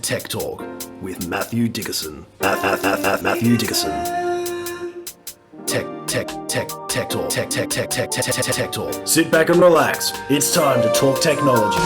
Tech Talk with Matthew Dickerson. Matthew Dickerson. Tech Talk. Sit back and relax. It's time to talk technology.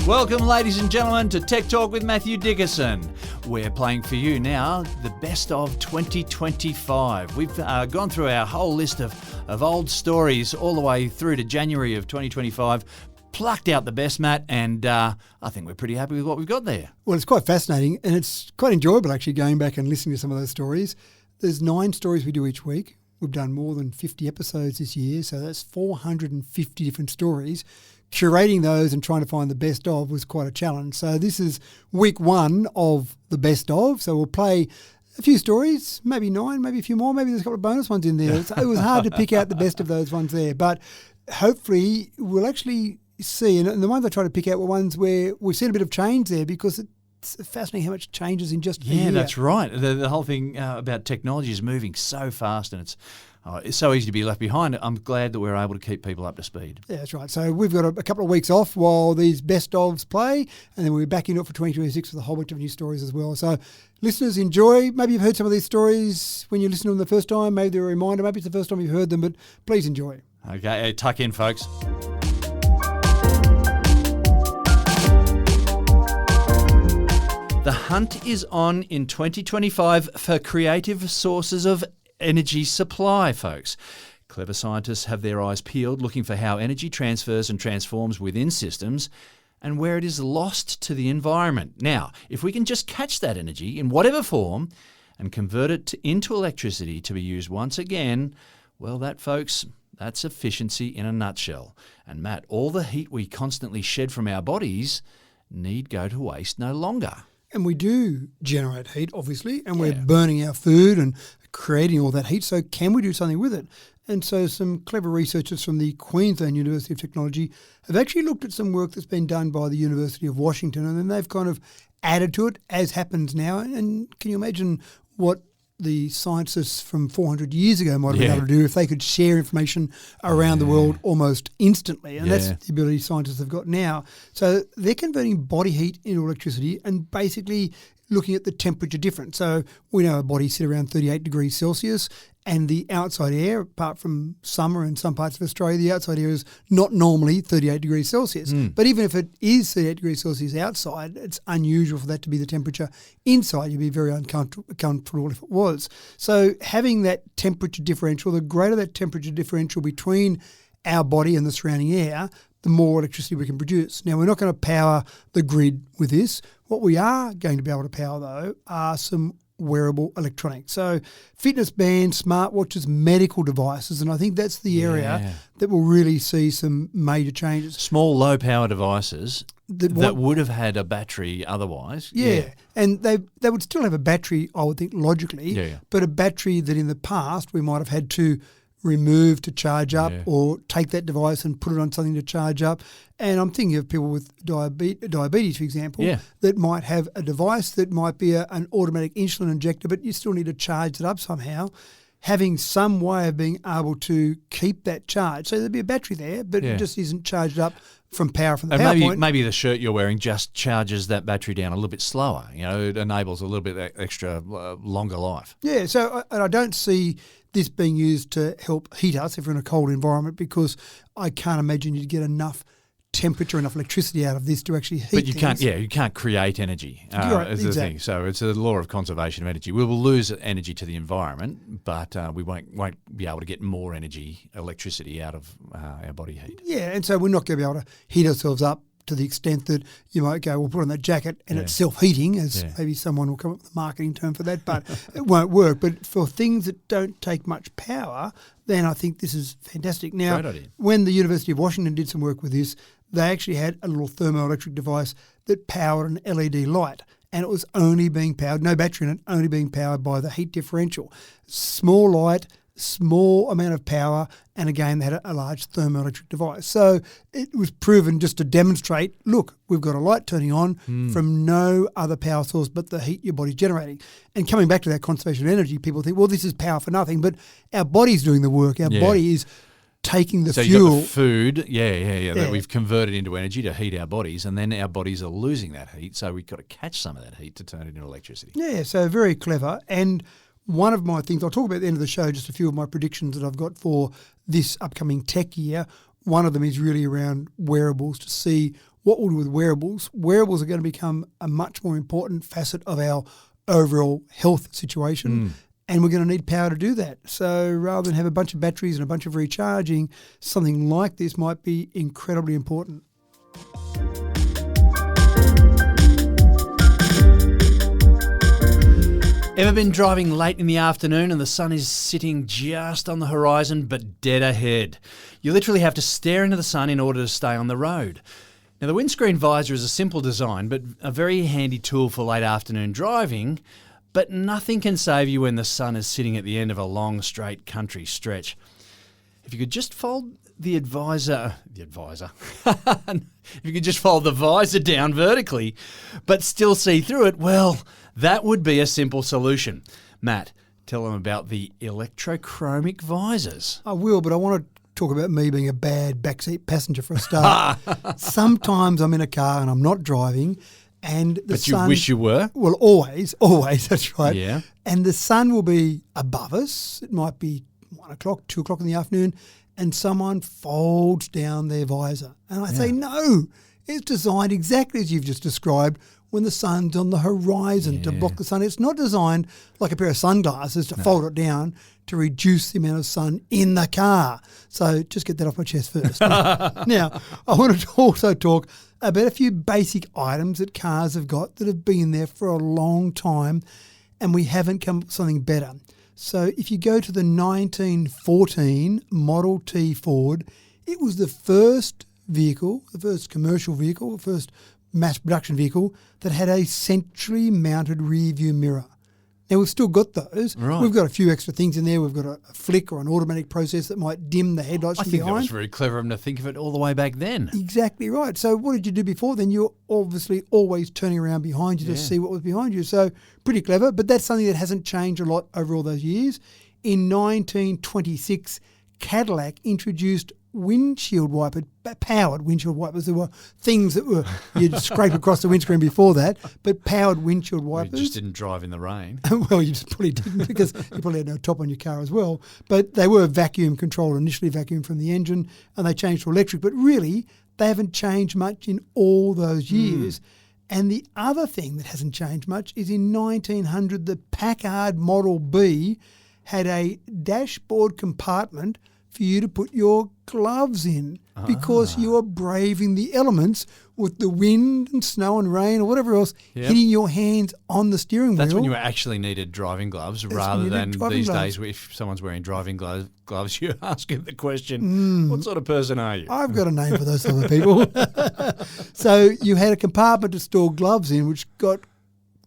Welcome, ladies and gentlemen, to Tech Talk with Matthew Dickerson. We're playing for you now the best of 2025. We've gone through our whole list of old stories all the way through to January of 2025, plucked out the best, Matt, and I think we're pretty happy with what we've got there. Well, it's quite fascinating, and it's quite enjoyable actually going back and listening to some of those stories. There's 9 stories we do each week. We've done more than 50 episodes this year, so that's 450 different stories. Curating those and trying to find the best of was quite a challenge. So this is week 1 of the best of. So we'll play a few stories, maybe 9, maybe a few more. Maybe there's a couple of bonus ones in there. It was hard to pick out the best of those ones there. But hopefully we'll actually see, and the ones I try to pick out were ones where we've seen a bit of change there, because it's fascinating how much changes in just a year. Yeah, that's right. The whole thing about technology is moving so fast, and it's so easy to be left behind. I'm glad that we're able to keep people up to speed. Yeah, that's right. So we've got a couple of weeks off while these best ofs play, and then we'll be back into it for 2026 with a whole bunch of new stories as well. So listeners, enjoy. Maybe you've heard some of these stories when you listen to them the first time. Maybe they're a reminder. Maybe it's the first time you've heard them, but please enjoy. Okay, tuck in, folks. The hunt is on in 2025 for creative sources of energy supply, folks. Clever scientists have their eyes peeled, looking for how energy transfers and transforms within systems and where it is lost to the environment. Now, if we can just catch that energy in whatever form and convert it into electricity to be used once again, well, that, folks, that's efficiency in a nutshell. And Matt, all the heat we constantly shed from our bodies need go to waste no longer. And we do generate heat, obviously, and we're burning our food and creating all that heat. So can we do something with it? And so some clever researchers from the Queensland University of Technology have actually looked at some work that's been done by the University of Washington, and then they've kind of added to it, as happens now. And can you imagine what the scientists from 400 years ago might have been able to do if they could share information around the world almost instantly? And that's the ability scientists have got now. So they're converting body heat into electricity and basically looking at the temperature difference. So we know our bodies sit around 38 degrees Celsius, and the outside air, apart from summer in some parts of Australia, the outside air is not normally 38 degrees Celsius. But even if it is 38 degrees Celsius outside, it's unusual for that to be the temperature inside. You'd be very uncomfortable if it was. So having that temperature differential, the greater that temperature differential between our body and the surrounding air, the more electricity we can produce. Now, we're not going to power the grid with this. What we are going to be able to power, though, are some wearable electronics. So fitness bands, smartwatches, medical devices, and I think that's the area that will really see some major changes. Small, low-power devices that would have had a battery otherwise. Yeah, and they would still have a battery, I would think, logically, but a battery that in the past we might have had to remove to charge up or take that device and put it on something to charge up. And I'm thinking of people with diabetes, for example, that might have a device that might be an automatic insulin injector, but you still need to charge it up somehow. Having some way of being able to keep that charge. So there'd be a battery there, but it just isn't charged up from power from the power point. Maybe the shirt you're wearing just charges that battery down a little bit slower. You know, it enables a little bit extra longer life. Yeah, so I don't see this being used to help heat us if we're in a cold environment, because I can't imagine you'd get enough temperature, enough electricity out of this to actually heat But you can't, you can't create energy. Right, is the thing. So it's a law of conservation of energy. We will lose energy to the environment, but we won't be able to get more energy, electricity out of our body heat. Yeah, and so we're not going to be able to heat ourselves up to the extent that you might go, we'll put on that jacket and it's self-heating, as maybe someone will come up with a marketing term for that, but it won't work. But for things that don't take much power, then I think this is fantastic. Now, when the University of Washington did some work with this, they actually had a little thermoelectric device that powered an LED light, and it was only being powered, no battery in it, only being powered by the heat differential. Small light, small amount of power, and again they had a large thermoelectric device. So it was proven just to demonstrate, look, we've got a light turning on from no other power source but the heat your body's generating. And coming back to that conservation of energy, people think, well, this is power for nothing, but our body's doing the work. Our body is taking the so fuel. you got the food, that we've converted into energy to heat our bodies, and then our bodies are losing that heat, so we've got to catch some of that heat to turn it into electricity. Yeah, so very clever. And one of my things, I'll talk about at the end of the show, just a few of my predictions that I've got for this upcoming tech year. One of them is really around wearables, to see what we'll do with wearables. Wearables are going to become a much more important facet of our overall health situation. And we're going to need power to do that. So rather than have a bunch of batteries and a bunch of recharging, something like this might be incredibly important. Ever been driving late in the afternoon and the sun is sitting just on the horizon but dead ahead? You literally have to stare into the sun in order to stay on the road. Now, the windscreen visor is a simple design but a very handy tool for late afternoon driving, but nothing can save you when the sun is sitting at the end of a long, straight country stretch. If you could just fold the visor down vertically, but still see through it, well, that would be a simple solution. Matt, tell them about the electrochromic visors. I will, but I want to talk about me being a bad backseat passenger for a start. Sometimes I'm in a car and I'm not driving, and the sun... But you wish you were? Well, always, that's right. Yeah. And the sun will be above us. It might be 1 o'clock, 2 o'clock in the afternoon, and someone folds down their visor. And I say, no, it's designed exactly as you've just described, when the sun's on the horizon to block the sun. It's not designed like a pair of sunglasses to fold it down to reduce the amount of sun in the car. So just get that off my chest first. Now, I want to also talk about a few basic items that cars have got that have been there for a long time, and we haven't come up with something better. So if you go to the 1914 Model T Ford, it was the first vehicle, the first commercial vehicle, the first mass production vehicle that had a centrally mounted rear view mirror. Now, we've still got those. Right. We've got a few extra things in there. We've got a flick or an automatic process that might dim the headlights I from think behind. that was very clever of them to think of it all the way back then. Exactly right. So what did you do before then? You're obviously always turning around behind you to see what was behind you. So pretty clever, but that's something that hasn't changed a lot over all those years. In 1926, Cadillac introduced powered windshield wipers. There were things that were you'd scrape across the windscreen before that, but powered windshield wipers. You just didn't drive in the rain. Well, you just probably didn't, because you probably had no top on your car as well. But they were vacuum controlled, initially vacuum from the engine, and they changed to electric. But really, they haven't changed much in all those years. And the other thing that hasn't changed much is in 1900, the Packard Model B had a dashboard compartment for you to put your gloves in, because you are braving the elements with the wind and snow and rain or whatever else hitting your hands on the steering wheel. That's when you actually needed driving gloves, rather than these days if someone's wearing driving gloves, you ask him the question, what sort of person are you? I've got a name for those other people. So you had a compartment to store gloves in, which got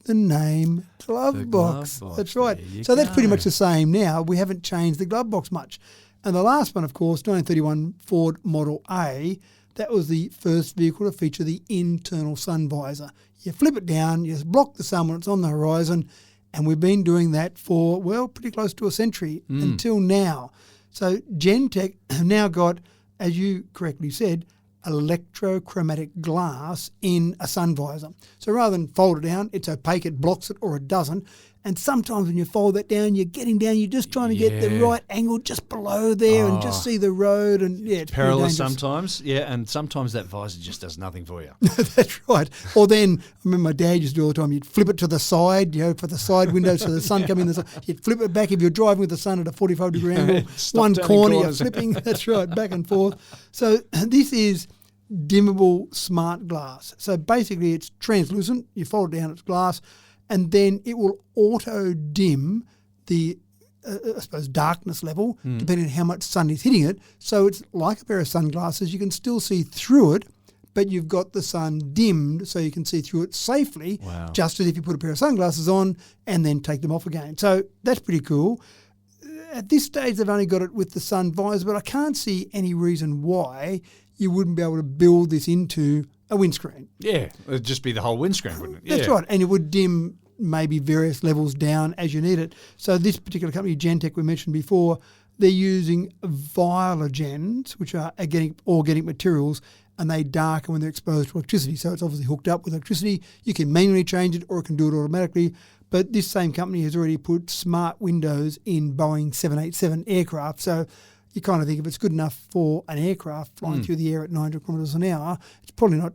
the name glove box. That's right. So that's pretty much the same now. We haven't changed the glove box much. And the last one, of course, 1931 Ford Model A, that was the first vehicle to feature the internal sun visor. You flip it down, you block the sun when it's on the horizon, and we've been doing that for, well, pretty close to a century until now. So Gentex have now got, as you correctly said, electrochromatic glass in a sun visor. So rather than fold it down, it's opaque, it blocks it or it doesn't. And sometimes when you fold that down, you're getting down, you're just trying to get the right angle just below there and just see the road. And it's perilous sometimes. Yeah, and sometimes that visor just does nothing for you. That's right. Or then, I remember my dad used to do all the time, you'd flip it to the side, for the side window so the sun come in the side. You'd flip it back if you're driving with the sun at a 45-degree angle. One corner, you're flipping. That's right, back and forth. So this is dimmable smart glass. So basically it's translucent. You fold it down, it's glass. And then it will auto-dim the, darkness level, depending on how much sun is hitting it. So it's like a pair of sunglasses. You can still see through it, but you've got the sun dimmed so you can see through it safely, just as if you put a pair of sunglasses on and then take them off again. So that's pretty cool. At this stage, they've only got it with the sun visor, but I can't see any reason why you wouldn't be able to build this into a windscreen. Yeah, it'd just be the whole windscreen, wouldn't it? That's right, and it would dim maybe various levels down as you need it. So this particular company, Gentex, we mentioned before, they're using vialogens, which are organic materials, and they darken when they're exposed to electricity. So it's obviously hooked up with electricity. You can manually change it or it can do it automatically. But this same company has already put smart windows in Boeing 787 aircraft. So you kind of think if it's good enough for an aircraft flying through the air at 900 kilometres an hour, it's probably not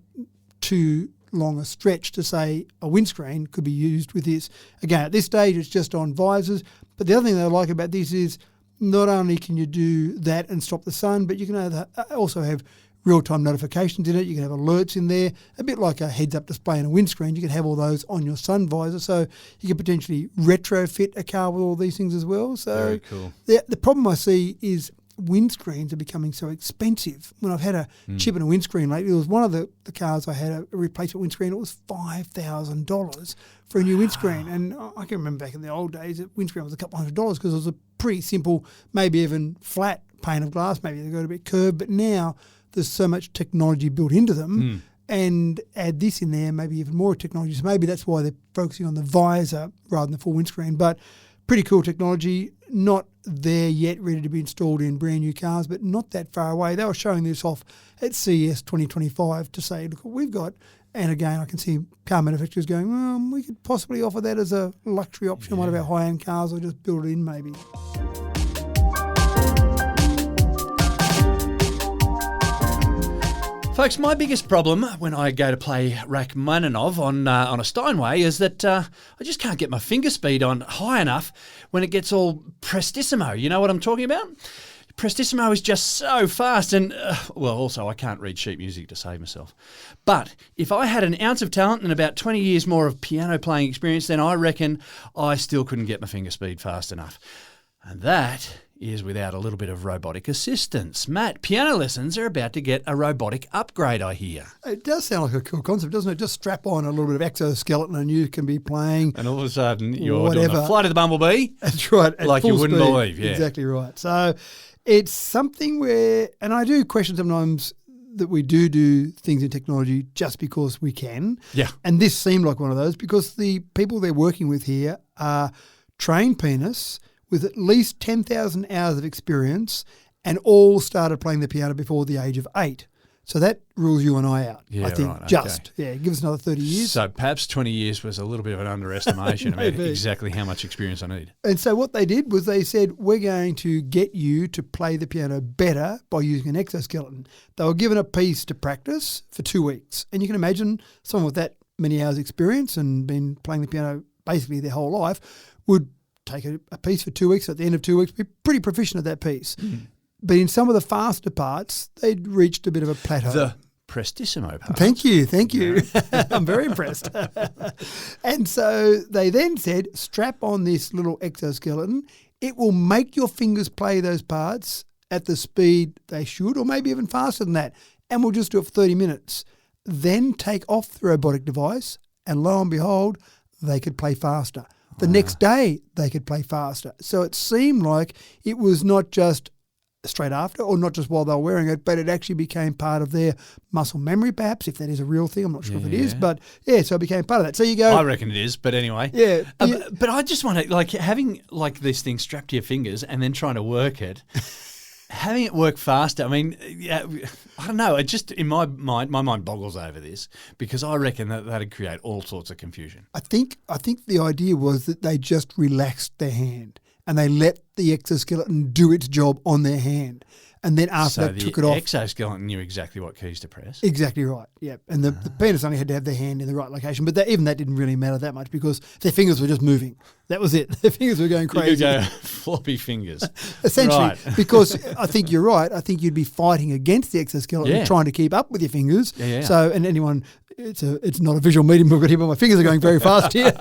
too long a stretch to say a windscreen could be used with this. Again, at this stage, it's just on visors. But the other thing that I like about this is not only can you do that and stop the sun, but you can also have real-time notifications in it. You can have alerts in there, a bit like a heads-up display in a windscreen. You can have all those on your sun visor, so you can potentially retrofit a car with all these things as well. So very cool. The problem I see is windscreens are becoming so expensive. When I've had a chip in a windscreen lately, it was one of the cars I had a replacement windscreen. It was $5,000 for a new windscreen. And I can remember back in the old days, that windscreen was a couple $100 because it was a pretty simple, maybe even flat pane of glass. Maybe they got a bit curved, but now there's so much technology built into them, and add this in there, maybe even more technology. So maybe that's why they're focusing on the visor rather than the full windscreen. But pretty cool technology, not there yet, ready to be installed in brand new cars, but not that far away. They were showing this off at CES 2025 to say, look what we've got. And again, I can see car manufacturers going, well, we could possibly offer that as a luxury option, one of our high-end cars, or just build it in maybe. Folks, my biggest problem when I go to play Rachmaninoff on a Steinway is that I just can't get my finger speed on high enough when it gets all prestissimo. You know what I'm talking about? Prestissimo is just so fast and, also I can't read sheet music to save myself. But if I had an ounce of talent and about 20 years more of piano playing experience, then I reckon I still couldn't get my finger speed fast enough. And that is without a little bit of robotic assistance. Matt, piano lessons are about to get a robotic upgrade, I hear. It does sound like a cool concept, doesn't it? Just strap on a little bit of exoskeleton and you can be playing. And all of a sudden you're doing a flight of the bumblebee. That's right. Like you wouldn't believe, yeah. Exactly right. So it's something where, and I do question sometimes that we do things in technology just because we can. Yeah. And this seemed like one of those because the people they're working with here are trained pianists with at least 10,000 hours of experience and all started playing the piano before the age of 8. So that rules you and I out, I think. Right, okay. Yeah, give us another 30 years. So perhaps 20 years was a little bit of an underestimation about exactly how much experience I need. And so what they did was they said, we're going to get you to play the piano better by using an exoskeleton. They were given a piece to practice for 2 weeks. And you can imagine someone with that many hours experience and been playing the piano basically their whole life would take a piece for 2 weeks. At the end of 2 weeks, be pretty proficient at that piece. But in some of the faster parts, they'd reached a bit of a plateau. The prestissimo part. Thank you. I'm very impressed. And so they then said, strap on this little exoskeleton. It will make your fingers play those parts at the speed they should, or maybe even faster than that. And we'll just do it for 30 minutes. Then take off the robotic device, and lo and behold, they could play faster. The next day, they could play faster. So it seemed like it was not just straight after or not just while they were wearing it, but it actually became part of their muscle memory, perhaps, if that is a real thing. I'm not sure if it is, but yeah, so it became part of that. So you go... I reckon it is, but anyway. Yeah. But I just want to, like, having like this thing strapped to your fingers and then trying to work it... Having it work faster, I mean, I don't know. It just, in my mind boggles over this because I reckon that'd create all sorts of confusion. I think the idea was that they just relaxed their hand and they let the exoskeleton do its job on their hand. And then after that, took it off. The exoskeleton knew exactly what keys to press. Exactly right, yeah. And the penis only had to have their hand in the right location. But even that didn't really matter that much because their fingers were just moving. That was it. Their fingers were going crazy. You could go floppy fingers. Essentially, right. Because I think you're right. I think you'd be fighting against the exoskeleton, trying to keep up with your fingers. Yeah. So, and anyone... It's not a visual medium we've got here, but my fingers are going very fast here.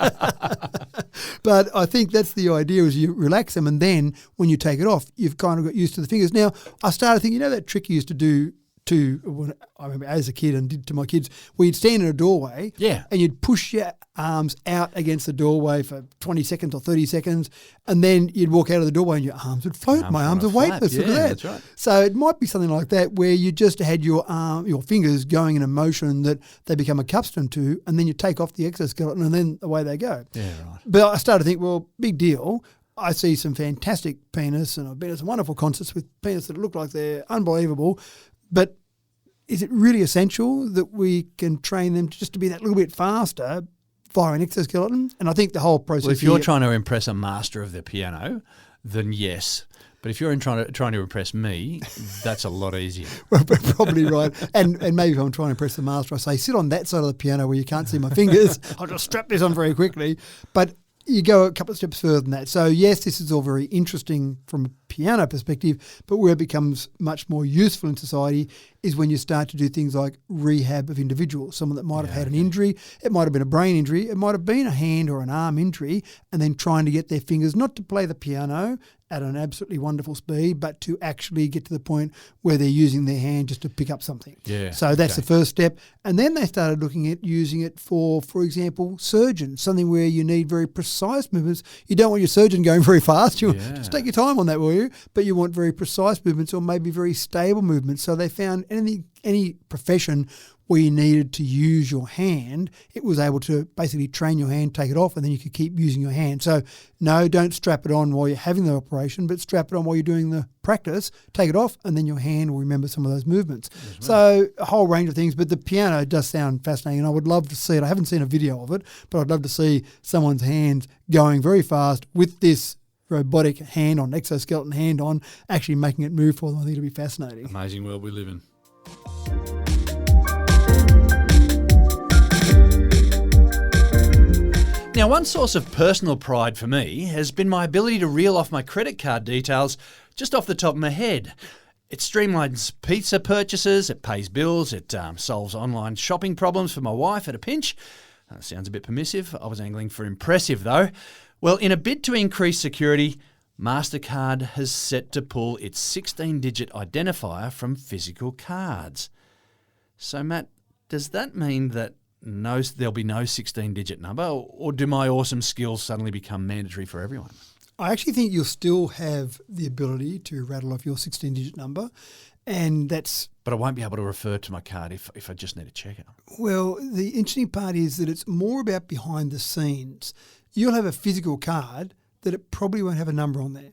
But I think that's the idea is you relax them and then when you take it off, you've kind of got used to the fingers. Now, I started thinking, that trick you used to do when I remember as a kid and did to my kids, where you'd stand in a doorway and you'd push your arms out against the doorway for 20 seconds or 30 seconds and then you'd walk out of the doorway and your arms would float. My arms are weightless. Look at that. That's right. So it might be something like that where you just had your fingers going in a motion that they become accustomed to and then you take off the exoskeleton and then away they go. Yeah, right. But I started to think, well, big deal. I see some fantastic pianists, and I've been at some wonderful concerts with pianists that look like they're unbelievable, but is it really essential that we can train them just to be that little bit faster via an exoskeleton? And I think the whole process... Well, if you're trying to impress a master of the piano, then yes. But if you're trying to impress me, that's a lot easier. Well, probably right. And maybe if I'm trying to impress the master, I say, sit on that side of the piano where you can't see my fingers. I'll just strap this on very quickly. But you go a couple of steps further than that. So, yes, this is all very interesting from a piano perspective, but where it becomes much more useful in society is when you start to do things like rehab of individuals, someone that might have had an injury. It might have been a brain injury. It might have been a hand or an arm injury, and then trying to get their fingers not to play the piano at an absolutely wonderful speed, but to actually get to the point where they're using their hand just to pick up something. Yeah. So that's the first step. And then they started looking at using it for example, surgeons, something where you need very precise movements. You don't want your surgeon going very fast. You just take your time on that, will you? But you want very precise movements or maybe very stable movements. So they found any profession where you needed to use your hand, it was able to basically train your hand, take it off, and then you could keep using your hand. So no, don't strap it on while you're having the operation, but strap it on while you're doing the practice, take it off, and then your hand will remember some of those movements. So a whole range of things, but the piano does sound fascinating, and I would love to see it. I haven't seen a video of it, but I'd love to see someone's hands going very fast with this robotic hand on, exoskeleton hand on, actually making it move for them. I think it'll be fascinating. Amazing world we live in. Now, one source of personal pride for me has been my ability to reel off my credit card details just off the top of my head. It streamlines pizza purchases, it pays bills, it solves online shopping problems for my wife at a pinch. Sounds a bit permissive. I was angling for impressive, though. Well, in a bid to increase security, Mastercard has set to pull its 16-digit identifier from physical cards. So, Matt, does that mean that there'll be no 16-digit number, or do my awesome skills suddenly become mandatory for everyone? I actually think you'll still have the ability to rattle off your 16-digit number, and that's... But I won't be able to refer to my card if I just need a checker. Well, the interesting part is that it's more about behind the scenes. You'll have a physical card that it probably won't have a number on there.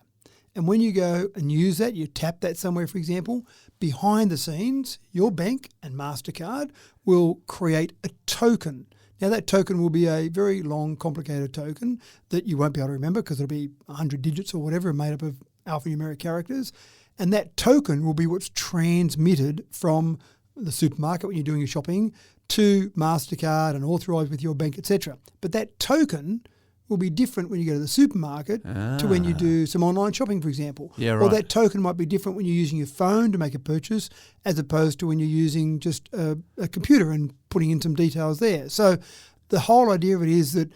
And when you go and use that, you tap that somewhere, for example, behind the scenes, your bank and Mastercard will create a token. Now, that token will be a very long, complicated token that you won't be able to remember because it'll be 100 digits or whatever made up of alphanumeric characters. And that token will be what's transmitted from the supermarket when you're doing your shopping to Mastercard and authorised with your bank, etc. But that token will be different when you go to the supermarket to when you do some online shopping, for example. Yeah, right. Or that token might be different when you're using your phone to make a purchase as opposed to when you're using just a computer and putting in some details there. So the whole idea of it is that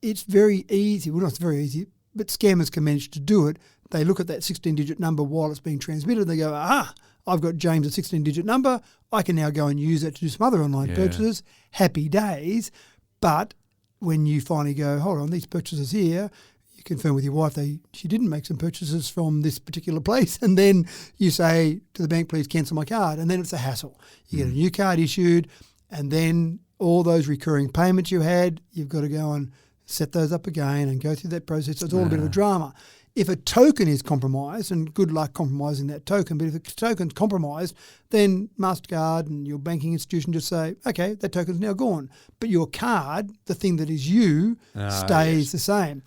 it's very easy. Well, not very easy, but scammers can manage to do it. They look at that 16-digit number while it's being transmitted and they go, I've got James' 16-digit number. I can now go and use it to do some other online purchases. Happy days. But when you finally go, hold on, these purchases here, you confirm with your wife she didn't make some purchases from this particular place, and then you say to the bank, please cancel my card, and then it's a hassle. You get a new card issued, and then all those recurring payments you had, you've got to go and set those up again and go through that process. It's all a bit of a drama. If a token is compromised, and good luck compromising that token, but if a token's compromised, then Mastercard and your banking institution just say, okay, that token's now gone. But your card, the thing that is you, stays the same.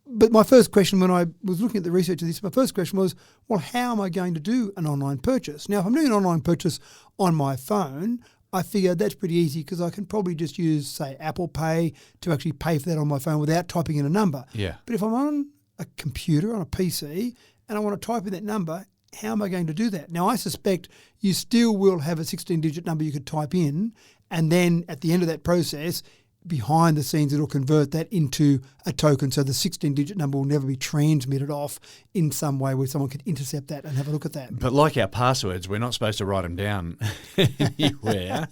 But my first question when I was looking at the research of this, my first question was, well, how am I going to do an online purchase? Now, if I'm doing an online purchase on my phone, I figured that's pretty easy because I can probably just use, say, Apple Pay to actually pay for that on my phone without typing in a number. Yeah. But if I'm on a computer, on a PC, and I want to type in that number, how am I going to do that? Now, I suspect you still will have a 16-digit number you could type in, and then at the end of that process, behind the scenes, it'll convert that into a token. So the 16-digit number will never be transmitted off in some way where someone could intercept that and have a look at that. But like our passwords, we're not supposed to write them down anywhere.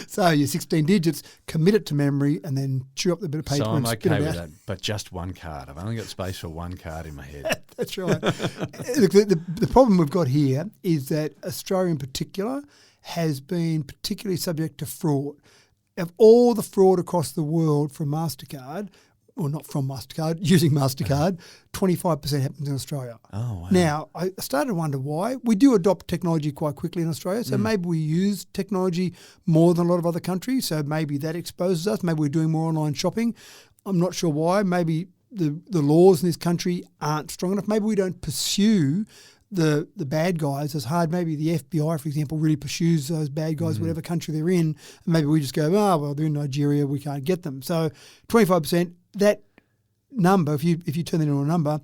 So your 16 digits, commit it to memory and then chew up the bit of paper so I'm and spit okay it with out. that, but just one card. I've only got space for one card in my head. That's right. Look, the problem we've got here is that Australia in particular has been particularly subject to fraud. Of all the fraud across the world from Mastercard, not from Mastercard, using Mastercard, 25% happens in Australia. Oh, wow. Now, I started to wonder why. We do adopt technology quite quickly in Australia, so maybe we use technology more than a lot of other countries, so maybe that exposes us. Maybe we're doing more online shopping. I'm not sure why. Maybe the laws in this country aren't strong enough. Maybe we don't pursue the bad guys as hard. Maybe the FBI, for example, really pursues those bad guys, whatever country they're in. And maybe we just go, well, they're in Nigeria, we can't get them. So 25%, that number, if you turn that into a number,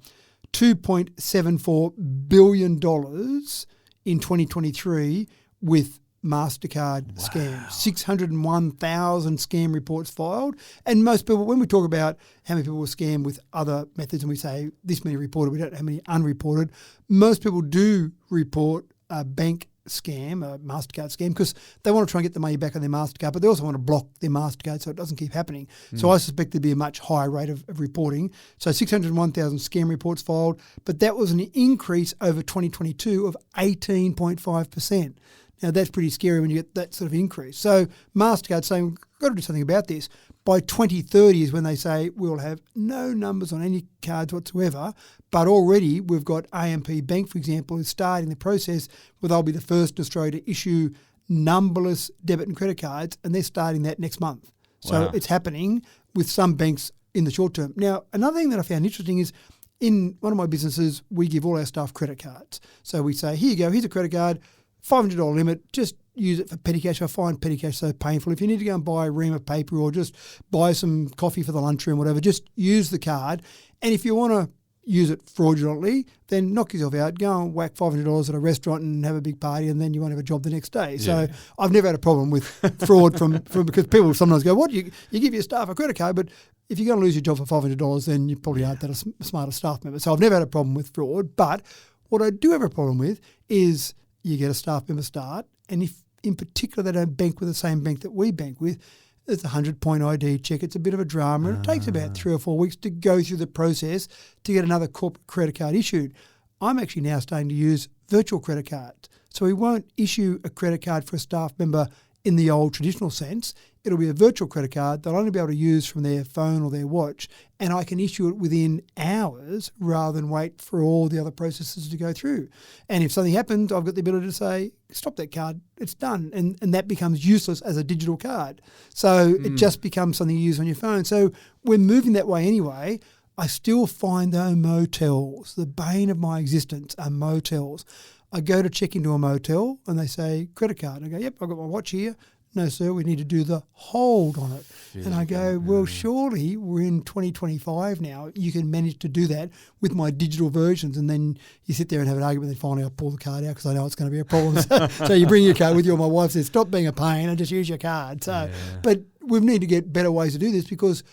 $2.74 billion in 2023 with Mastercard scams. 601,000 scam reports filed. And most people, when we talk about how many people were scammed with other methods and we say this many reported, we don't know how many unreported, most people do report a bank scam, a Mastercard scam, because they want to try and get the money back on their Mastercard, but they also want to block their Mastercard so it doesn't keep happening. So I suspect there'd be a much higher rate of reporting. So 601,000 scam reports filed, but that was an increase over 2022 of 18.5%. Now, that's pretty scary when you get that sort of increase. So Mastercard saying, we've got to do something about this. By 2030 is when they say we'll have no numbers on any cards whatsoever, but already we've got AMP Bank, for example, is starting the process where they'll be the first in Australia to issue numberless debit and credit cards, and they're starting that next month. So it's happening with some banks in the short term. Now, another thing that I found interesting is in one of my businesses, we give all our staff credit cards. So we say, here you go, here's a credit card, $500 limit, just use it for petty cash. I find petty cash so painful. If you need to go and buy a ream of paper or just buy some coffee for the lunchroom, whatever, just use the card. And if you want to use it fraudulently, then knock yourself out, go and whack $500 at a restaurant and have a big party, and then you won't have a job the next day. So I've never had a problem with fraud from because people sometimes go, what, you give your staff a credit card, but if you're going to lose your job for $500, then you probably aren't that a smarter staff member. So I've never had a problem with fraud. But what I do have a problem with is you get a staff member start, and if in particular they don't bank with the same bank that we bank with, it's a 100-point ID check. It's a bit of a drama, and it takes about 3 or 4 weeks to go through the process to get another corporate credit card issued. I'm actually now starting to use virtual credit cards. So we won't issue a credit card for a staff member in the old traditional sense. It'll be a virtual credit card they'll only be able to use from their phone or their watch, and I can issue it within hours rather than wait for all the other processes to go through. And if something happens, I've got the ability to say, stop that card, it's done. And that becomes useless as a digital card. So it just becomes something you use on your phone. So we're moving that way anyway. I still find though motels, the bane of my existence are motels. I go to check into a motel and they say, credit card. And I go, yep, I've got my watch here. No, sir, we need to do the hold on it. And I go, well, surely we're in 2025 now. You can manage to do that with my digital versions. And then you sit there and have an argument. And then finally I pull the card out because I know it's going to be a problem. So you bring your card with you. And my wife says, stop being a pain and just use your card. So, but we need to get better ways to do this because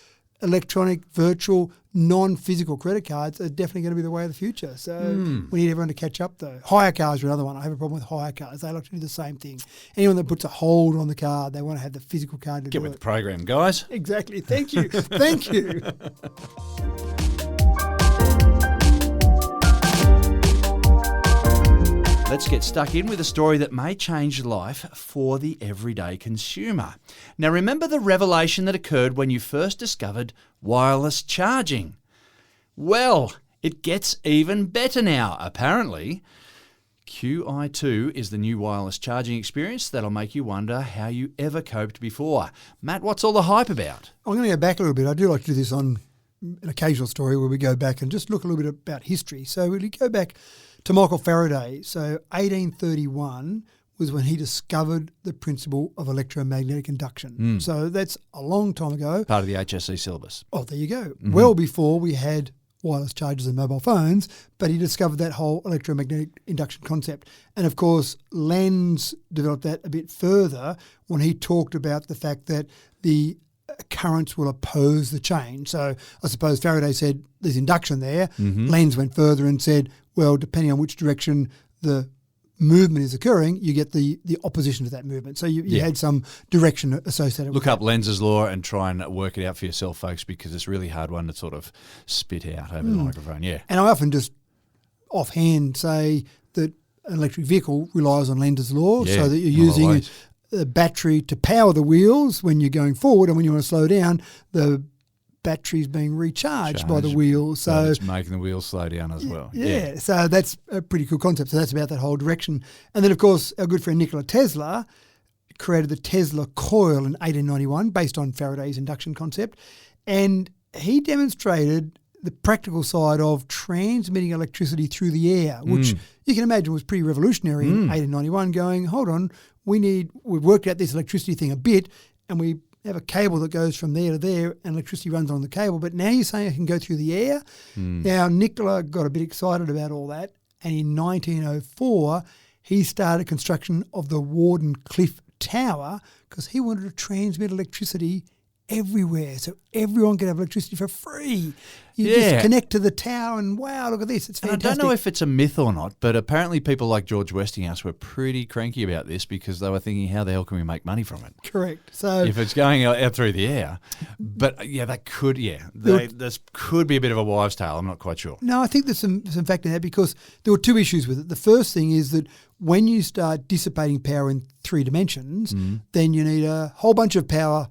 electronic, virtual, non-physical credit cards are definitely going to be the way of the future. So we need everyone to catch up though. Hire cars are another one. I have a problem with hire cars. They like to do the same thing. Anyone that puts a hold on the card, they want to have the physical card to Get do with it. the program, guys. Exactly. Thank you. Thank you. Let's get stuck in with a story that may change life for the everyday consumer. Now, remember the revelation that occurred when you first discovered wireless charging? Well, it gets even better now, apparently. QI2 is the new wireless charging experience that'll make you wonder how you ever coped before. Matt, what's all the hype about? I'm going to go back a little bit. I do like to do this on an occasional story where we go back and just look a little bit about history. So we go back to Michael Faraday. So 1831 was when he discovered the principle of electromagnetic induction. So that's a long time ago. Part of the HSC syllabus. Oh, there you go. Well before we had wireless chargers and mobile phones, but he discovered that whole electromagnetic induction concept. And of course, Lenz developed that a bit further when he talked about the fact that the currents will oppose the change. So I suppose Faraday said there's induction there. Lenz went further and said, well, depending on which direction the movement is occurring, you get the opposition to that movement. So you had some direction associated with Look up Lenz's law and try and work it out for yourself, folks, because it's a really hard one to sort of spit out over the microphone. Yeah. And I often just offhand say that an electric vehicle relies on Lenz's law, so that you're using a battery to power the wheels when you're going forward, and when you want to slow down, the batteries being recharged by the wheel. So it's making the wheels slow down as well. Yeah, so that's a pretty cool concept. So that's about that whole direction. And then, of course, our good friend Nikola Tesla created the Tesla coil in 1891 based on Faraday's induction concept. And he demonstrated the practical side of transmitting electricity through the air, which you can imagine was pretty revolutionary in 1891, going, hold on, we've worked out this electricity thing a bit, and we have a cable that goes from there to there and electricity runs on the cable. But now you're saying it can go through the air? Now, Nikola got a bit excited about all that. And in 1904, he started construction of the Warden Cliff Tower because he wanted to transmit electricity everywhere, so everyone could have electricity for free. You just connect to the tower and wow, look at this, it's fantastic. And I don't know if it's a myth or not, but apparently people like George Westinghouse were pretty cranky about this because they were thinking, how the hell can we make money from it? Correct. So if it's going out through the air. But yeah, that could, this could be a bit of a wives' tale. I'm not quite sure. No, I think there's some fact in that because there were two issues with it. The first thing is that when you start dissipating power in 3 dimensions, then you need a whole bunch of power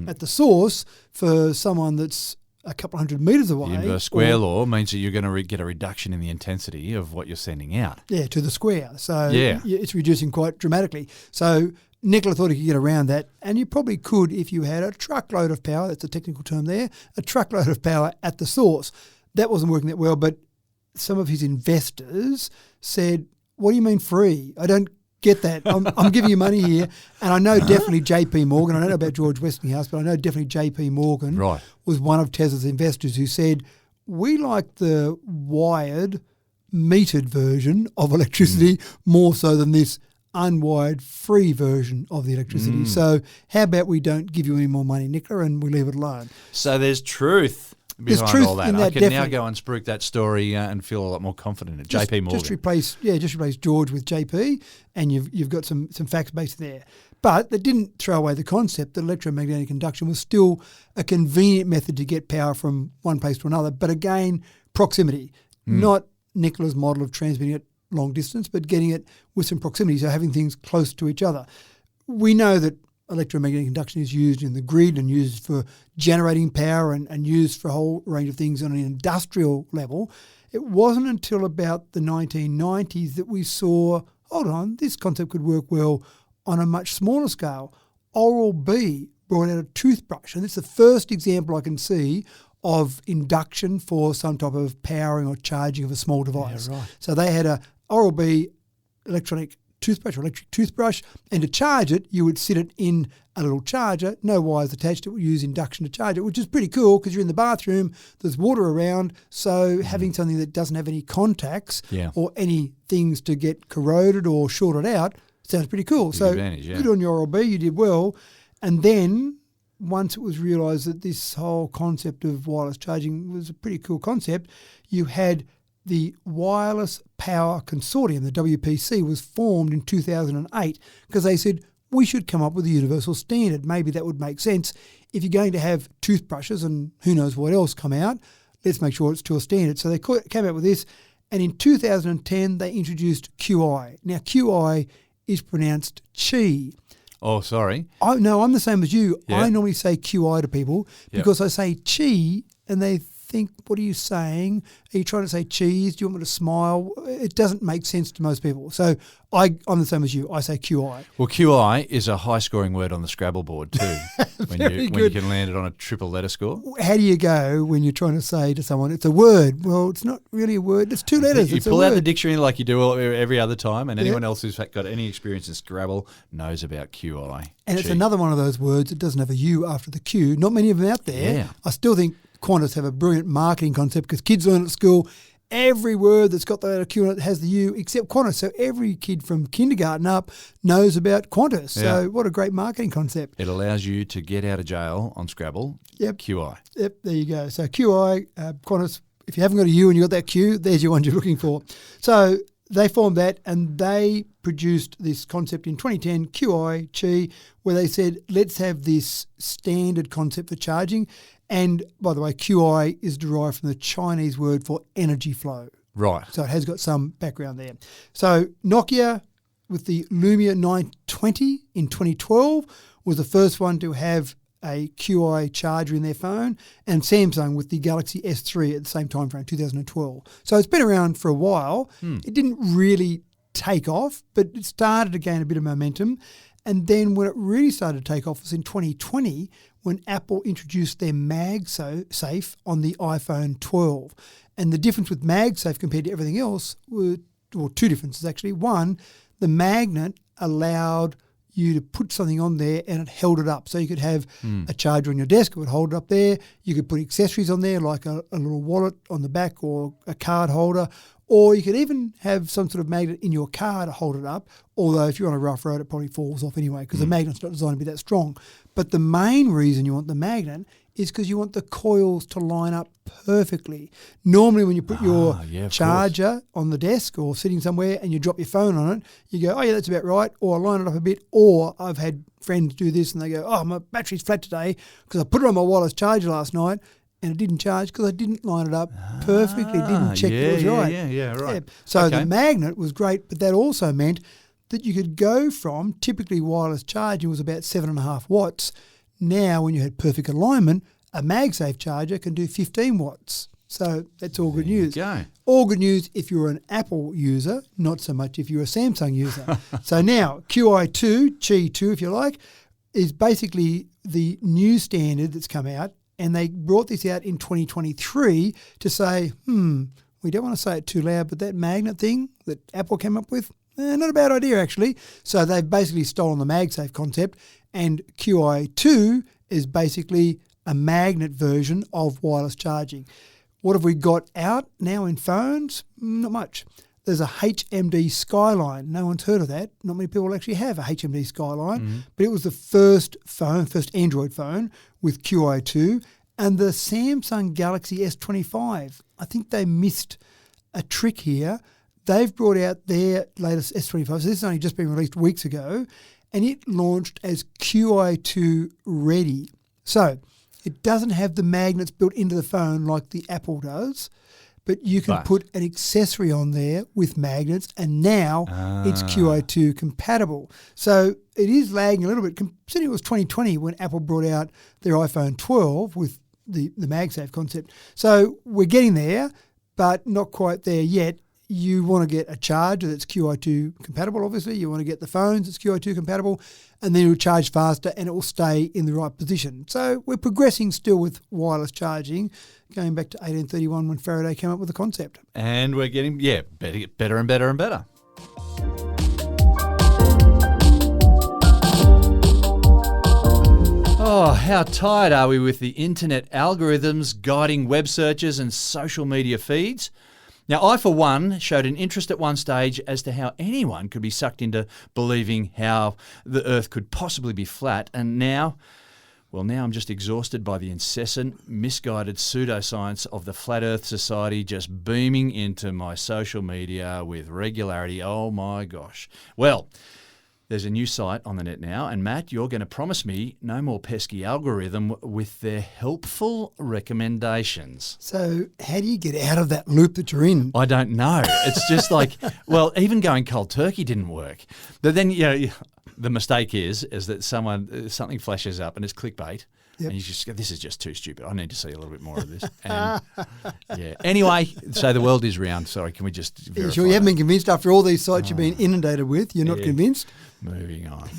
at the source for someone that's a couple hundred metres away. The inverse square law means that you're going to get a reduction in the intensity of what you're sending out. Yeah, to the square. So it's reducing quite dramatically. So Nikola thought he could get around that, and you probably could if you had a truckload of power, that's a technical term there, a truckload of power at the source. That wasn't working that well, but some of his investors said, what do you mean free? I don't get that. I'm giving you money here. And I know definitely J.P. Morgan, I don't know about George Westinghouse, but I know definitely J.P. Morgan was one of Tesla's investors who said, we like the wired, metered version of electricity more so than this unwired, free version of the electricity. So how about we don't give you any more money, Nicola, and we leave it alone? So there's truth behind all that. I can now go and spruik that story and feel a lot more confident in it. JP Morgan. Just replace George with JP, and you've got some facts based there. But that didn't throw away the concept that electromagnetic induction was still a convenient method to get power from one place to another. But again, proximity, not Nikola's model of transmitting it long distance, but getting it with some proximity, so having things close to each other. We know that electromagnetic induction is used in the grid and used for generating power and used for a whole range of things on an industrial level. It wasn't until about the 1990s that we saw, hold on, this concept could work well on a much smaller scale. Oral-B brought out a toothbrush, and it's the first example I can see of induction for some type of powering or charging of a small device. Yeah, right. So they had a Oral-B electric toothbrush, and to charge it, you would sit it in a little charger, no wires attached. It would use induction to charge it, which is pretty cool because you're in the bathroom, there's water around, so having something that doesn't have any contacts or any things to get corroded or shorted out sounds pretty cool. So good on your Oral-B, you did well. And then once it was realised that this whole concept of wireless charging was a pretty cool concept, you had the Wireless Power Consortium, the WPC, was formed in 2008 because they said we should come up with a universal standard. Maybe that would make sense. If you're going to have toothbrushes and who knows what else come out, let's make sure it's to a standard. So they came out with this, and in 2010 they introduced QI. Now QI is pronounced chi. Oh, sorry. No, I'm the same as you. Yeah. I normally say QI to people because I say chi and they think, what are you saying? Are you trying to say cheese? Do you want me to smile? It doesn't make sense to most people. So I'm the same as you. I say QI. Well, QI is a high-scoring word on the Scrabble board too, when you can land it on a triple letter score. How do you go when you're trying to say to someone, it's a word? Well, it's not really a word. It's 2 letters. You pull out the dictionary like you do every other time, and anyone else who's got any experience in Scrabble knows about QI. And it's another one of those words that doesn't have a U after the Q. Not many of them out there. Yeah. I still think Qantas have a brilliant marketing concept because kids learn at school every word that's got the letter Q in it has the U except Qantas. So every kid from kindergarten up knows about Qantas. So what a great marketing concept. It allows you to get out of jail on Scrabble. Yep. QI. Yep, there you go. So QI, Qantas, if you haven't got a U and you got that Q, there's your one you're looking for. So they formed that and they produced this concept in 2010, QI, Chi, where they said, let's have this standard concept for charging. And, by the way, QI is derived from the Chinese word for energy flow. Right. So it has got some background there. So Nokia, with the Lumia 920 in 2012, was the first one to have a QI charger in their phone, and Samsung with the Galaxy S3 at the same time frame, 2012. So it's been around for a while. It didn't really take off, but it started to gain a bit of momentum. And then when it really started to take off was in 2020 when Apple introduced their MagSafe on the iPhone 12. And the difference with MagSafe compared to everything else were, well, two differences actually. One, the magnet allowed you to put something on there and it held it up. So you could have a charger on your desk, it would hold it up there. You could put accessories on there like a little wallet on the back or a card holder, or you could even have some sort of magnet in your car to hold it up, although if you're on a rough road, it probably falls off anyway because the magnet's not designed to be that strong. But the main reason you want the magnet is because you want the coils to line up perfectly. Normally when you put your charger on the desk or sitting somewhere and you drop your phone on it, you go, oh yeah, that's about right, or I line it up a bit, or I've had friends do this and they go, oh, my battery's flat today because I put it on my wireless charger last night and it didn't charge because I didn't line it up perfectly, didn't check it was right. Right. Yeah. So the magnet was great, but that also meant that you could go from typically wireless charging was about 7.5 watts. Now, when you had perfect alignment, a MagSafe charger can do 15 watts. So that's all good news. All good news if you're an Apple user, not so much if you're a Samsung user. So now, QI2, Qi 2 if you like, is basically the new standard that's come out, and they brought this out in 2023 to say, we don't want to say it too loud, but that magnet thing that Apple came up with, not a bad idea actually. So they've basically stolen the MagSafe concept, and QI2 is basically a magnet version of wireless charging. What have we got out now in phones? Not much. There's a HMD Skyline. No one's heard of that. Not many people actually have a HMD Skyline, but it was the first Android phone with QI2, and the Samsung Galaxy S25. I think they missed a trick here. They've brought out their latest S25. So this has only just been released weeks ago, and it launched as QI2 ready. So it doesn't have the magnets built into the phone like the Apple does, but you can put an accessory on there with magnets, and now it's QI2 compatible. So it is lagging a little bit, considering it was 2020 when Apple brought out their iPhone 12 with the MagSafe concept. So we're getting there, but not quite there yet. You want to get a charger that's QI2 compatible, obviously. You want to get the phones that's QI2 compatible, and then it will charge faster and it will stay in the right position. So we're progressing still with wireless charging, going back to 1831 when Faraday came up with the concept. And we're getting, better and better and better. Oh, how tired are we with the internet algorithms guiding web searches and social media feeds? Now, I, for one, showed an interest at one stage as to how anyone could be sucked into believing how the Earth could possibly be flat. And now I'm just exhausted by the incessant, misguided pseudoscience of the Flat Earth Society just beaming into my social media with regularity. Oh, my gosh. Well, there's a new site on the net now, and Matt, you're going to promise me no more pesky algorithm with their helpful recommendations. So how do you get out of that loop that you're in? I don't know. It's just like, well, even going cold turkey didn't work. But then, the mistake is that something flashes up and it's clickbait. Yep. And you just go, this is just too stupid. I need to see a little bit more of this. And Anyway, so the world is round. Sorry, can we just verify? Sure, you haven't been convinced after all these sites you've been inundated with. You're not convinced? Moving on.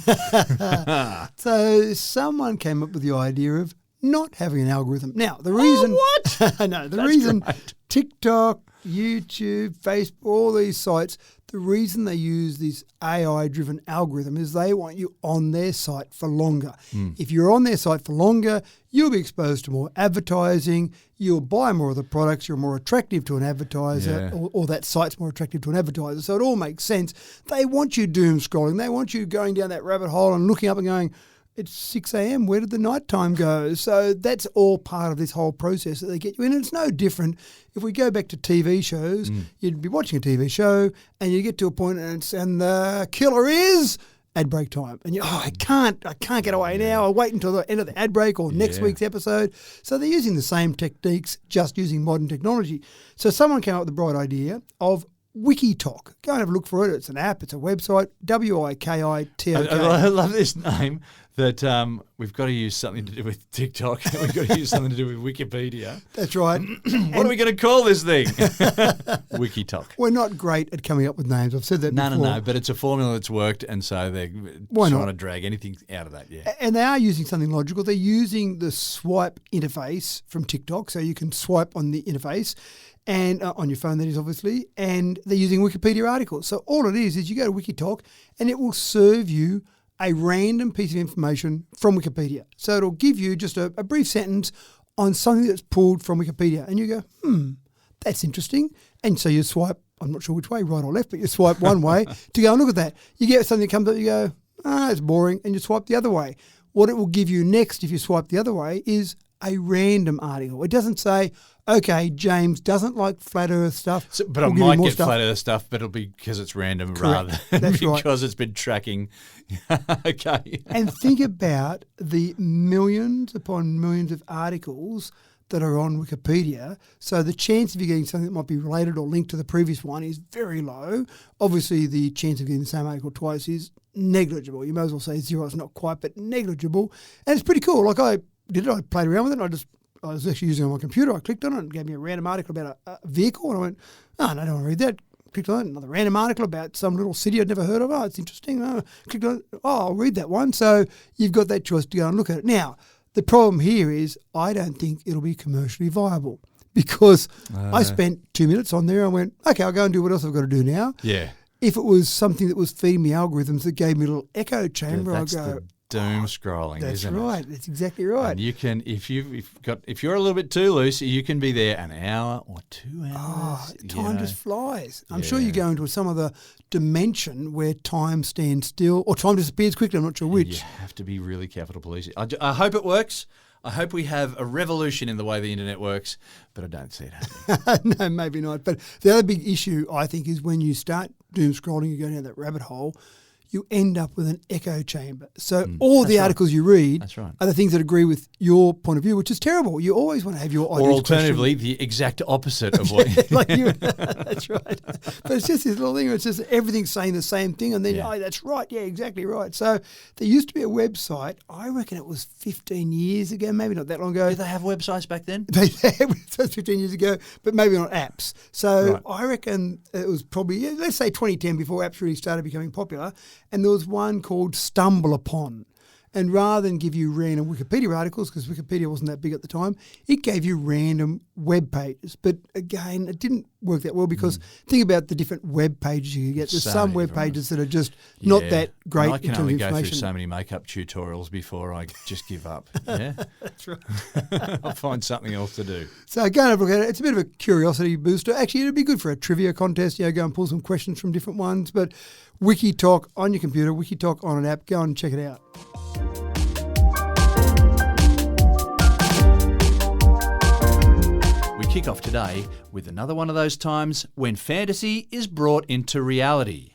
So someone came up with the idea of not having an algorithm. Now, the reason... what? I know. The reason TikTok, YouTube, Facebook, all these sites, the reason they use this AI-driven algorithm is they want you on their site for longer. If you're on their site for longer, you'll be exposed to more advertising, you'll buy more of the products, you're more attractive to an advertiser, or that site's more attractive to an advertiser. So it all makes sense. They want you doom scrolling. They want you going down that rabbit hole and looking up and going, it's 6 a.m. Where did the nighttime go? So that's all part of this whole process that they get you in. And it's no different. If we go back to TV shows, you'd be watching a TV show and you get to a point and the killer is ad break time. And I can't get away now. I'll wait until the end of the ad break or next week's episode. So they're using the same techniques, just using modern technology. So someone came up with the bright idea of WikiTok. Go and have a look for it. It's an app. It's a website. WikiTok. I love this name. that we've got to use something to do with TikTok. We've got to use something to do with Wikipedia. That's right. What are we going to call this thing? WikiTok. We're not great at coming up with names. I've said that before. No. But it's a formula that's worked, and so they're trying to drag anything out of that, yeah. And they are using something logical. They're using the swipe interface from TikTok, so you can swipe on the interface, and on your phone, that is, obviously, and they're using Wikipedia articles. So all it is you go to WikiTok, and it will serve you a random piece of information from Wikipedia. So it'll give you just a brief sentence on something that's pulled from Wikipedia. And you go, that's interesting. And so you swipe, I'm not sure which way, right or left, but you swipe one way to go and look at that. You get something that comes up, you go, it's boring, and you swipe the other way. What it will give you next if you swipe the other way is a random article. It doesn't say, okay, James doesn't like flat earth stuff. So, but I might get flat earth stuff, but it'll be because it's random rather than because it's been tracking. Okay. And think about the millions upon millions of articles that are on Wikipedia. So the chance of you getting something that might be related or linked to the previous one is very low. Obviously, the chance of getting the same article twice is negligible. You may as well say zero. It's not quite, but negligible. And it's pretty cool. Like I played around with it. I was actually using it on my computer. I clicked on it and it gave me a random article about a vehicle. And I went, no, I don't want to read that. Clicked on it, another random article about some little city I'd never heard of. Oh, it's interesting. Clicked on it. Oh, I'll read that one. So you've got that choice to go and look at it. Now, the problem here is I don't think it'll be commercially viable because I spent 2 minutes on there and went, okay, I'll go and do what else I've got to do now. Yeah. If it was something that was feeding me algorithms that gave me a little echo chamber, I'd go, Doomscrolling, isn't it? That's right. That's exactly right. And you can, if you're a little bit too loose, you can be there an hour or 2 hours. Time just flies. I'm sure you go into some other dimension where time stands still or time disappears quickly. I'm not sure which. You have to be really careful to police it. I hope it works. I hope we have a revolution in the way the internet works, but I don't see it happening. No, maybe not. But the other big issue, I think, is when you start doom scrolling, you go down that rabbit hole, you end up with an echo chamber. So all the articles you read are the things that agree with your point of view, which is terrible. You always want to have your ideas. Or alternatively, the exact opposite of what that's right. But it's just this little thing where it's just everything saying the same thing and then, that's right, yeah, exactly right. So there used to be a website, I reckon it was 15 years ago, maybe not that long ago. Did they have websites back then? They had websites 15 years ago, but maybe not apps. So I reckon it was probably, let's say 2010, before apps really started becoming popular. And there was one called Stumble Upon. And rather than give you random Wikipedia articles, because Wikipedia wasn't that big at the time, it gave you random web pages. But again, it didn't work that well because think about the different web pages you get. There's some web pages that are just not that great. And I can in terms only of go information. through so many makeup tutorials before I just give up. Yeah, That's right. I'll find something else to do. So go and have a look at it. It's a bit of a curiosity booster. Actually, it'd be good for a trivia contest. Go and pull some questions from different ones. But WikiTok on your computer, WikiTok on an app. Go and check it out. We kick off today with another one of those times when fantasy is brought into reality.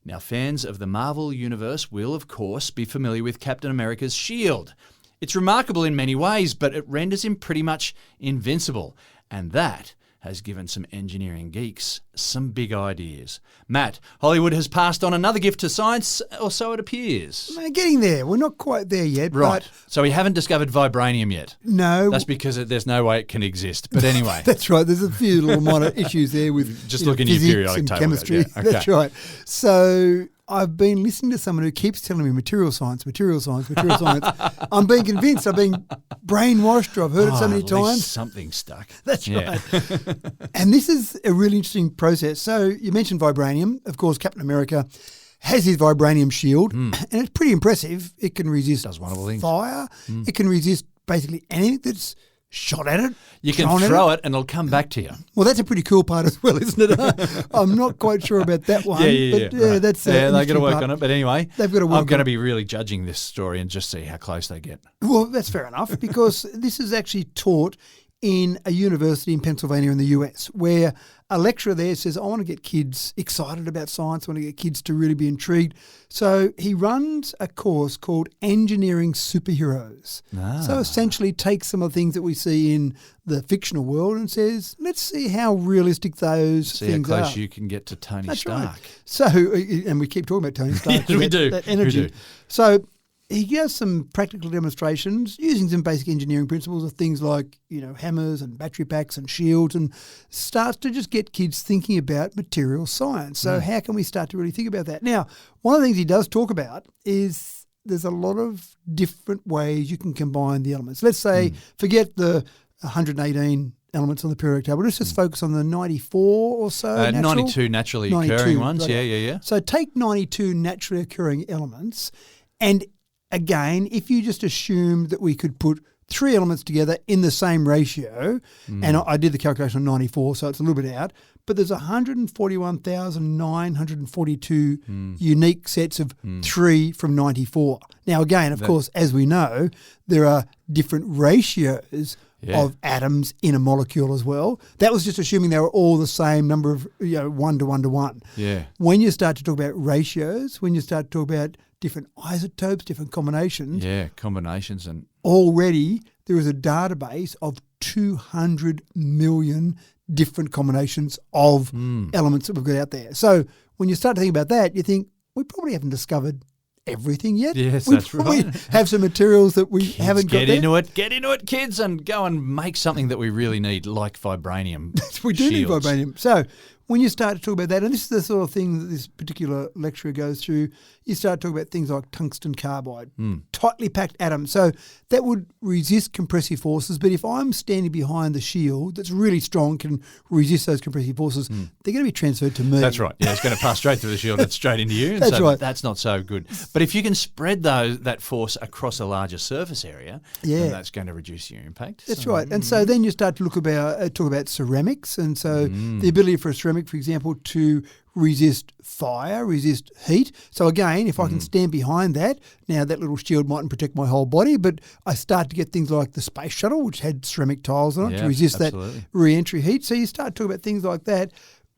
Now, fans of the Marvel Universe will, of course, be familiar with Captain America's shield. It's remarkable in many ways, but it renders him pretty much invincible. And that has given some engineering geeks some big ideas. Matt, Hollywood has passed on another gift to science, or so it appears. We're getting there. We're not quite there yet. Right. But So we haven't discovered vibranium yet. no. That's because there's no way it can exist. But anyway. That's right. There's a few little minor issues there with Just look in your physics periodic and table. chemistry. Yeah, okay. That's right. So I've been listening to someone who keeps telling me material science. I'm being convinced. I've been brainwashed. I've heard it so many at least times. something stuck. That's right. And this is a really interesting process. So you mentioned vibranium. Of course, Captain America has his vibranium shield, and it's pretty impressive. It can resist Does wonderful things. fire. It can resist basically anything that's shot at it. You can thrown at throw it and it'll come back to you. Well, that's a pretty cool part as well, isn't it? I'm not quite sure about that one. Yeah. But Right. that's they've got to work on it. But anyway, They've got to work I'm going on to be really judging this story and just see how close they get. Well, that's fair enough because this is actually taught in a university in Pennsylvania in the US where a lecturer there says, I want to get kids excited about science. I want to get kids to really be intrigued. So he runs a course called Engineering Superheroes. So essentially takes some of the things that we see in the fictional world and says, let's see how realistic those See how things close are. you can get to Tony That's Stark. right. So, and we keep talking about Tony Stark. Yes, we that- do. That We energy. do. So he gives some practical demonstrations using some basic engineering principles of things like, hammers and battery packs and shields, and starts to just get kids thinking about material science. So how can we start to really think about that? Now, one of the things he does talk about is there's a lot of different ways you can combine the elements. Let's say, forget the 118 elements on the periodic table. Let's just focus on the 94 or so. 92 naturally occurring ones. Right. Yeah. So take 92 naturally occurring elements, and again, if you just assumed that we could put 3 elements together in the same ratio, and I did the calculation on 94, so it's a little bit out, but there's 141,942 unique sets of 3 from 94. Now, again, of course, as we know, there are different ratios of atoms in a molecule as well. That was just assuming they were all the same number of, 1 to 1 to 1. Yeah. When you start to talk about ratios, when you start to talk about different isotopes, different combinations. Yeah, combinations. And already there is a database of 200 million different combinations of elements that we've got out there. So when you start to think about that, you think, we probably haven't discovered everything yet. Yes, we that's probably right. have some materials that we haven't got there. Get into it, kids, and go and make something that we really need, like vibranium. We do need shields. vibranium. So when you start to talk about that, and this is the sort of thing that this particular lecturer goes through, you start talking about things like tungsten carbide, tightly packed atoms. So that would resist compressive forces, but if I'm standing behind the shield that's really strong, can resist those compressive forces, they're going to be transferred to me. That's right. Yeah, it's going to pass straight through the shield and straight into you. And That's right. That's not so good. But if you can spread that force across a larger surface area, then that's going to reduce your impact. That's right. And so then you start to talk about ceramics, and so the ability for a ceramic, for example, to resist fire, resist heat. So again, if I can stand behind that, now that little shield mightn't protect my whole body, but I start to get things like the space shuttle, which had ceramic tiles on it to resist that re-entry heat. So you start talking about things like that.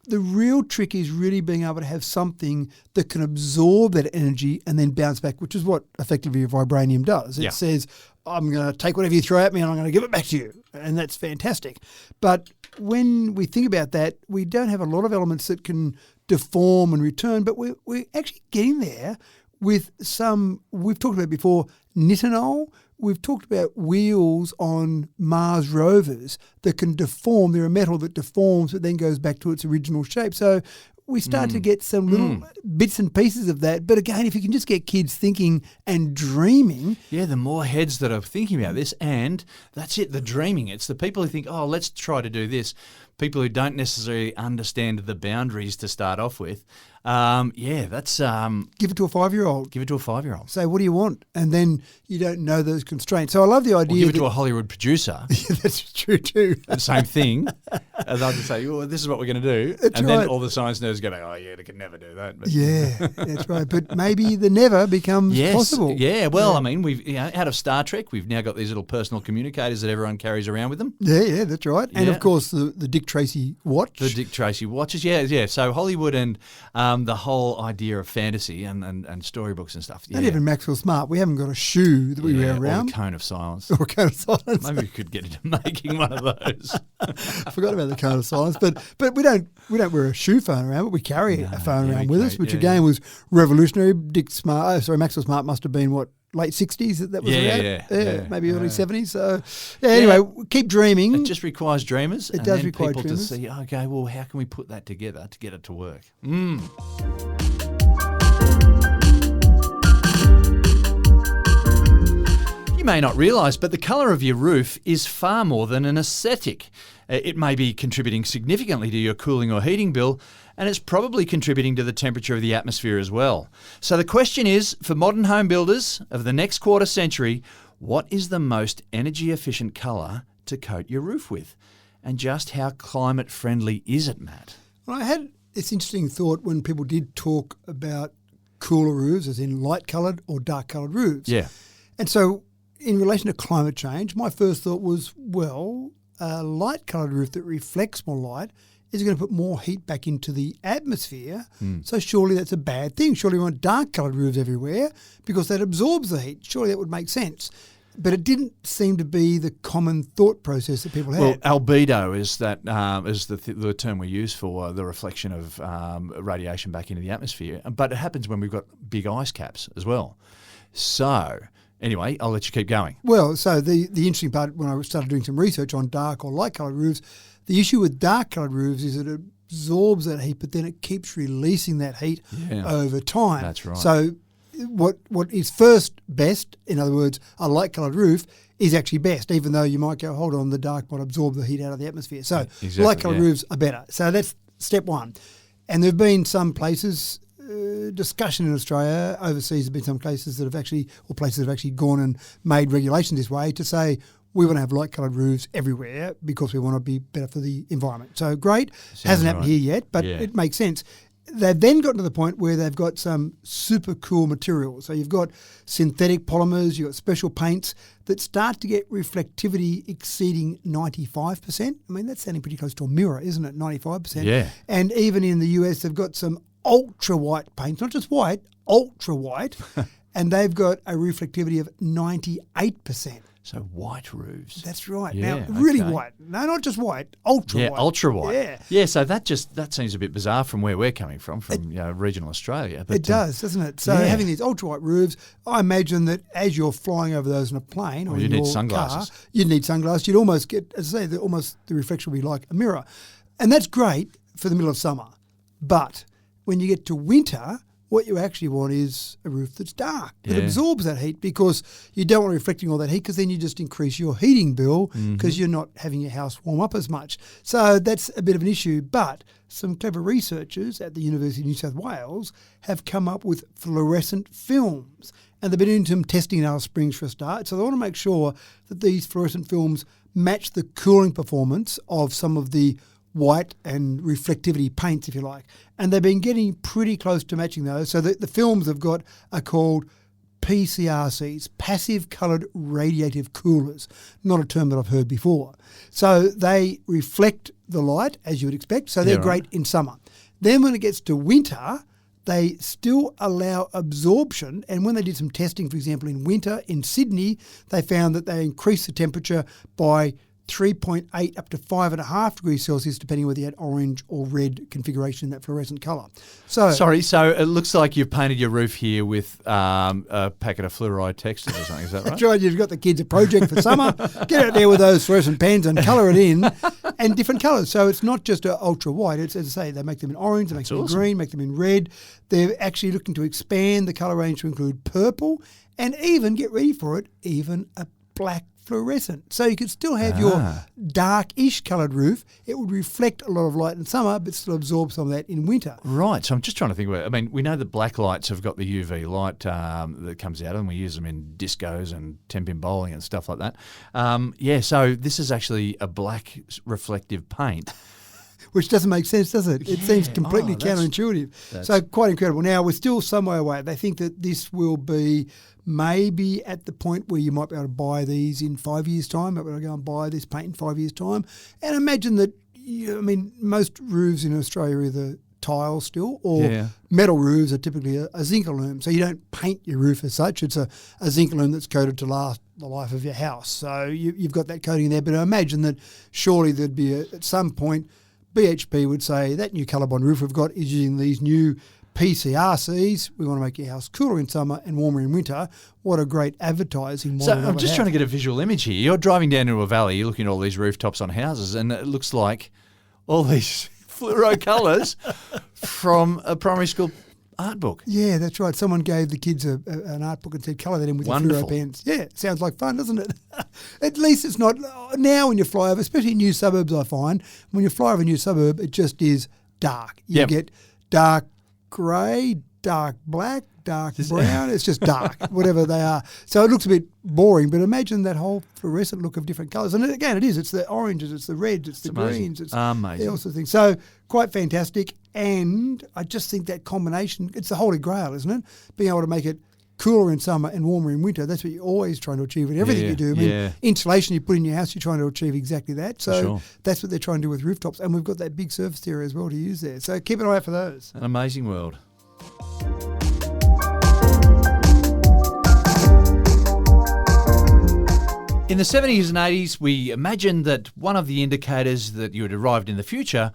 The real trick is really being able to have something that can absorb that energy and then bounce back, which is what effectively vibranium does. It says, I'm going to take whatever you throw at me and I'm going to give it back to you. And that's fantastic. But when we think about that, we don't have a lot of elements that can deform and return, but we're actually getting there with some, we've talked about before, nitinol. We've talked about wheels on Mars rovers that can deform. They're a metal that deforms but then goes back to its original shape. So we start to get some little bits and pieces of that. But again, if you can just get kids thinking and dreaming. Yeah, the more heads that are thinking about this, and that's it, the dreaming. It's the people who think, oh, let's try to do this. People who don't necessarily understand the boundaries to start off with. That's... Give it to a 5-year-old. Give it to a 5-year-old. Say, what do you want? And then you don't know those constraints. So I love the idea. Or give it to a Hollywood producer. Yeah, that's true too. The same thing. And they'll just say, well, this is what we're going to do. That's and right. then all the science nerds go, oh, yeah, they can never do that. But yeah, that's right. But maybe the never becomes possible. Yeah, well, I mean, we've out of Star Trek, we've now got these little personal communicators that everyone carries around with them. Yeah, that's right. And of course, the Dick Tracy watch. The Dick Tracy watches, yeah. So Hollywood and the whole idea of fantasy and storybooks and stuff. Yeah. Not even Maxwell Smart. We haven't got a shoe that we wear around. Or a cone of silence. Or a cone of silence. Maybe we could get into making one of those. I forgot about the cone of silence, but we don't wear a shoe phone around, but we carry a phone around with us, which again was revolutionary. Maxwell Smart must have been late 60s that was around. Maybe early 70s. So anyway, keep dreaming. It just requires dreamers. It does require people dreamers. to see, okay, well, how can we put that together to get it to work? You may not realise, but the colour of your roof is far more than an aesthetic. It may be contributing significantly to your cooling or heating bill, and it's probably contributing to the temperature of the atmosphere as well. So the question is, for modern home builders of the next quarter century, what is the most energy efficient colour to coat your roof with? And just how climate friendly is it, Matt? Well, I had this interesting thought when people did talk about cooler roofs, as in light coloured or dark coloured roofs. Yeah. And so in relation to climate change, my first thought was, well, a light coloured roof that reflects more light is going to put more heat back into the atmosphere. So surely that's a bad thing. Surely we want dark coloured roofs everywhere because that absorbs the heat. Surely that would make sense. But it didn't seem to be the common thought process that people had. Well, albedo is the term we use for the reflection of radiation back into the atmosphere. But it happens when we've got big ice caps as well. So, anyway, I'll let you keep going. Well, so the interesting part when I started doing some research on dark or light coloured roofs, the issue with dark coloured roofs is that it absorbs that heat, but then it keeps releasing that heat over time. That's right. So what is first best, in other words, a light coloured roof, is actually best, even though you might go, hold on, the dark might absorb the heat out of the atmosphere. So light coloured roofs are better. So that's step one. And there have been some places, discussion in Australia, overseas there have been some places that have actually gone and made regulations this way to say we want to have light coloured roofs everywhere because we want to be better for the environment. So great. Hasn't happened here yet, but it makes sense. They've then gotten to the point where they've got some super cool materials. So you've got synthetic polymers, you've got special paints that start to get reflectivity exceeding 95%. I mean, that's sounding pretty close to a mirror, isn't it? 95%. Yeah. And even in the US, they've got some ultra white paints, not just white, ultra white, and they've got a reflectivity of 98%. So white roofs. That's right. Yeah, now, really white. No, not just white, ultra white. Yeah, ultra white. Yeah. Yeah, so that seems a bit bizarre from where we're coming from regional Australia. But, it does, doesn't it? So having these ultra white roofs, I imagine that as you're flying over those in a plane or in your sunglasses. car, you'd need sunglasses. You'd almost get, as I say, the reflection will be like a mirror. And that's great for the middle of summer. But when you get to winter, what you actually want is a roof that's dark, that absorbs that heat, because you don't want reflecting all that heat, because then you just increase your heating bill because you're not having your house warm up as much. So that's a bit of an issue. But some clever researchers at the University of New South Wales have come up with fluorescent films. And they've been doing some testing in Alice Springs for a start. So they want to make sure that these fluorescent films match the cooling performance of some of the white and reflectivity paints, if you like. And they've been getting pretty close to matching those. So the films they've got are called PCRCs, Passive Coloured Radiative Coolers, not a term that I've heard before. So they reflect the light, as you would expect, so they're great in summer. Then when it gets to winter, they still allow absorption. And when they did some testing, for example, in winter in Sydney, they found that they increased the temperature by 3.8 up to 5.5 degrees Celsius, depending whether you had orange or red configuration in that fluorescent colour. So it looks like you've painted your roof here with a packet of fluoride textures or something. Is that right? That's right. You've got the kids a project for summer. Get out there with those fluorescent pens and colour it in, and different colours. So it's not just a ultra white. It's, as I say, they make them in orange, they make them in green, make them in red. They're actually looking to expand the colour range to include purple, and even, get ready for it, even a black fluorescent. So you could still have your dark-ish coloured roof. It would reflect a lot of light in summer, but still absorb some of that in winter. Right. So I'm just trying to think about it. I mean, we know that black lights have got the UV light that comes out, and we use them in discos and 10-pin bowling and stuff like that. So this is actually a black reflective paint. Which doesn't make sense, does it? It seems completely counterintuitive. So quite incredible. Now, we're still some way away. They think that this will be maybe at the point where you might be able to buy these in 5 years' time. Might be able to go and buy this paint in 5 years' time. And imagine that, most roofs in Australia are either tile still or metal roofs are typically a zinc loom. So you don't paint your roof as such. It's a zinc loom that's coated to last the life of your house. So you've got that coating there. But I imagine that surely there'd be at some point BHP would say that new ColourBond roof we've got is using these new PCRCs. We want to make your house cooler in summer and warmer in winter. What a great advertising model. So I'm just trying to get a visual image here. You're driving down into a valley, you're looking at all these rooftops on houses, and it looks like all these fluoro colours from a primary school art book. Yeah, that's right. Someone gave the kids an art book and said, colour that in with your fluoro pens. Yeah, sounds like fun, doesn't it? At least it's not now when you fly over, especially in new suburbs, I find. When you fly over a new suburb, it just is dark. You get dark grey, dark black, dark brown. It's just dark, whatever they are. So it looks a bit boring, but imagine that whole fluorescent look of different colours. And again, it is. It's the oranges, it's the reds, it's the greens. It's amazing. All sorts of things. So quite fantastic. And I just think that combination, it's the holy grail, isn't it? Being able to make it cooler in summer and warmer in winter. That's what you're always trying to achieve in everything you do. I mean, insulation you put in your house, you're trying to achieve exactly that. So that's what they're trying to do with rooftops. And we've got that big surface area as well to use there. So keep an eye out for those. An amazing world. In the 70s and 80s, we imagined that one of the indicators that you had arrived in the future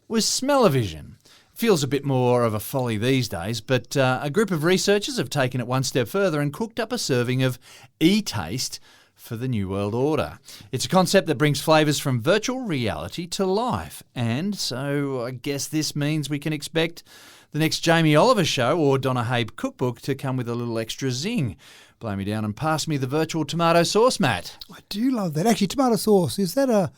was smell-o-vision. Feels a bit more of a folly these days, but a group of researchers have taken it one step further and cooked up a serving of e-taste for the New World Order. It's a concept that brings flavours from virtual reality to life, and so I guess this means we can expect the next Jamie Oliver show or Donna Habe cookbook to come with a little extra zing. Blow me down and pass me the virtual tomato sauce, Matt. I do love that. Actually, tomato sauce, is that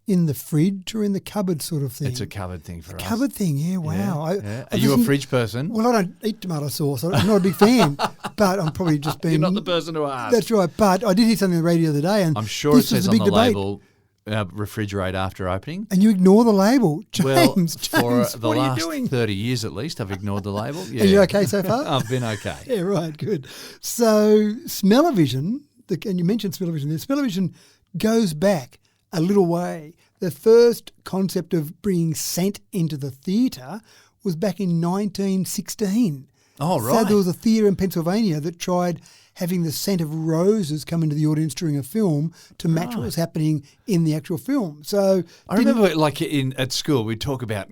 in the fridge or in the cupboard sort of thing? It's a cupboard thing for us. Cupboard thing, yeah, wow. Yeah. Are you a fridge person? Well, I don't eat tomato sauce. I'm not a big fan, but I'm probably just being... You're not the person to ask. That's right, but I did hear something on the radio the other day, and I'm sure it says on the label, refrigerate after opening. And you ignore the label. James, for the what last are you doing? 30 years at least, I've ignored the label. Yeah. Are you okay so far? I've been okay. Yeah, right, good. So smell-o-vision, and you mentioned smell-o-vision there, smell-o-vision goes back a little way. The first concept of bringing scent into the theatre was back in 1916. Oh, right. So there was a theatre in Pennsylvania that tried having the scent of roses come into the audience during a film to match what was happening in the actual film. So I remember, like at school, we'd talk about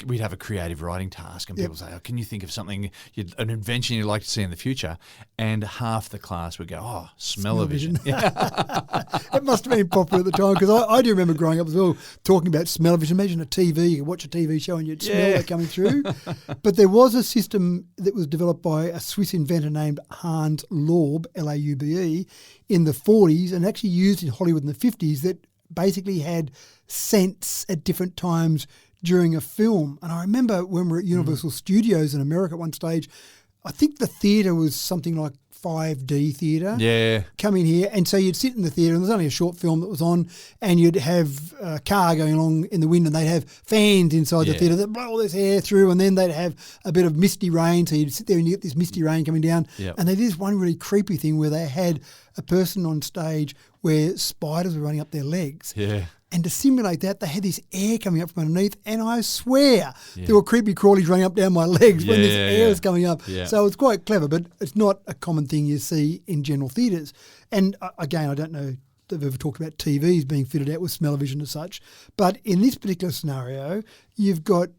we'd have a creative writing task, and people say, "Oh, can you think of something, an invention you'd like to see in the future?" And half the class would go, "Oh, smell-o-vision." It must have been popular at the time, because I do remember growing up as well talking about smell-o-vision. Imagine a TV, you could watch a TV show and you'd smell that coming through. But there was a system that was developed by a Swiss inventor named Hans Laube, Laube, in the 40s, and actually used in Hollywood in the 50s, that basically had scents at different times during a film. And I remember when we were at Universal Studios in America at one stage, I think the theatre was something like 5D theatre. Yeah. Come in here, and so you'd sit in the theatre, and there's only a short film that was on, and you'd have a car going along in the wind, and they'd have fans inside the theatre that blow all this air through, and then they'd have a bit of misty rain, so you'd sit there and you get this misty rain coming down. Yep. And they did this one really creepy thing where they had a person on stage where spiders were running up their legs. Yeah. And to simulate that, they had this air coming up from underneath, and I swear there were creepy crawlies running up down my legs when this air is coming up. Yeah. So it's quite clever, but it's not a common thing you see in general theatres. And again, I don't know if they've ever talked about TVs being fitted out with smell-o-vision as such, but in this particular scenario, you've got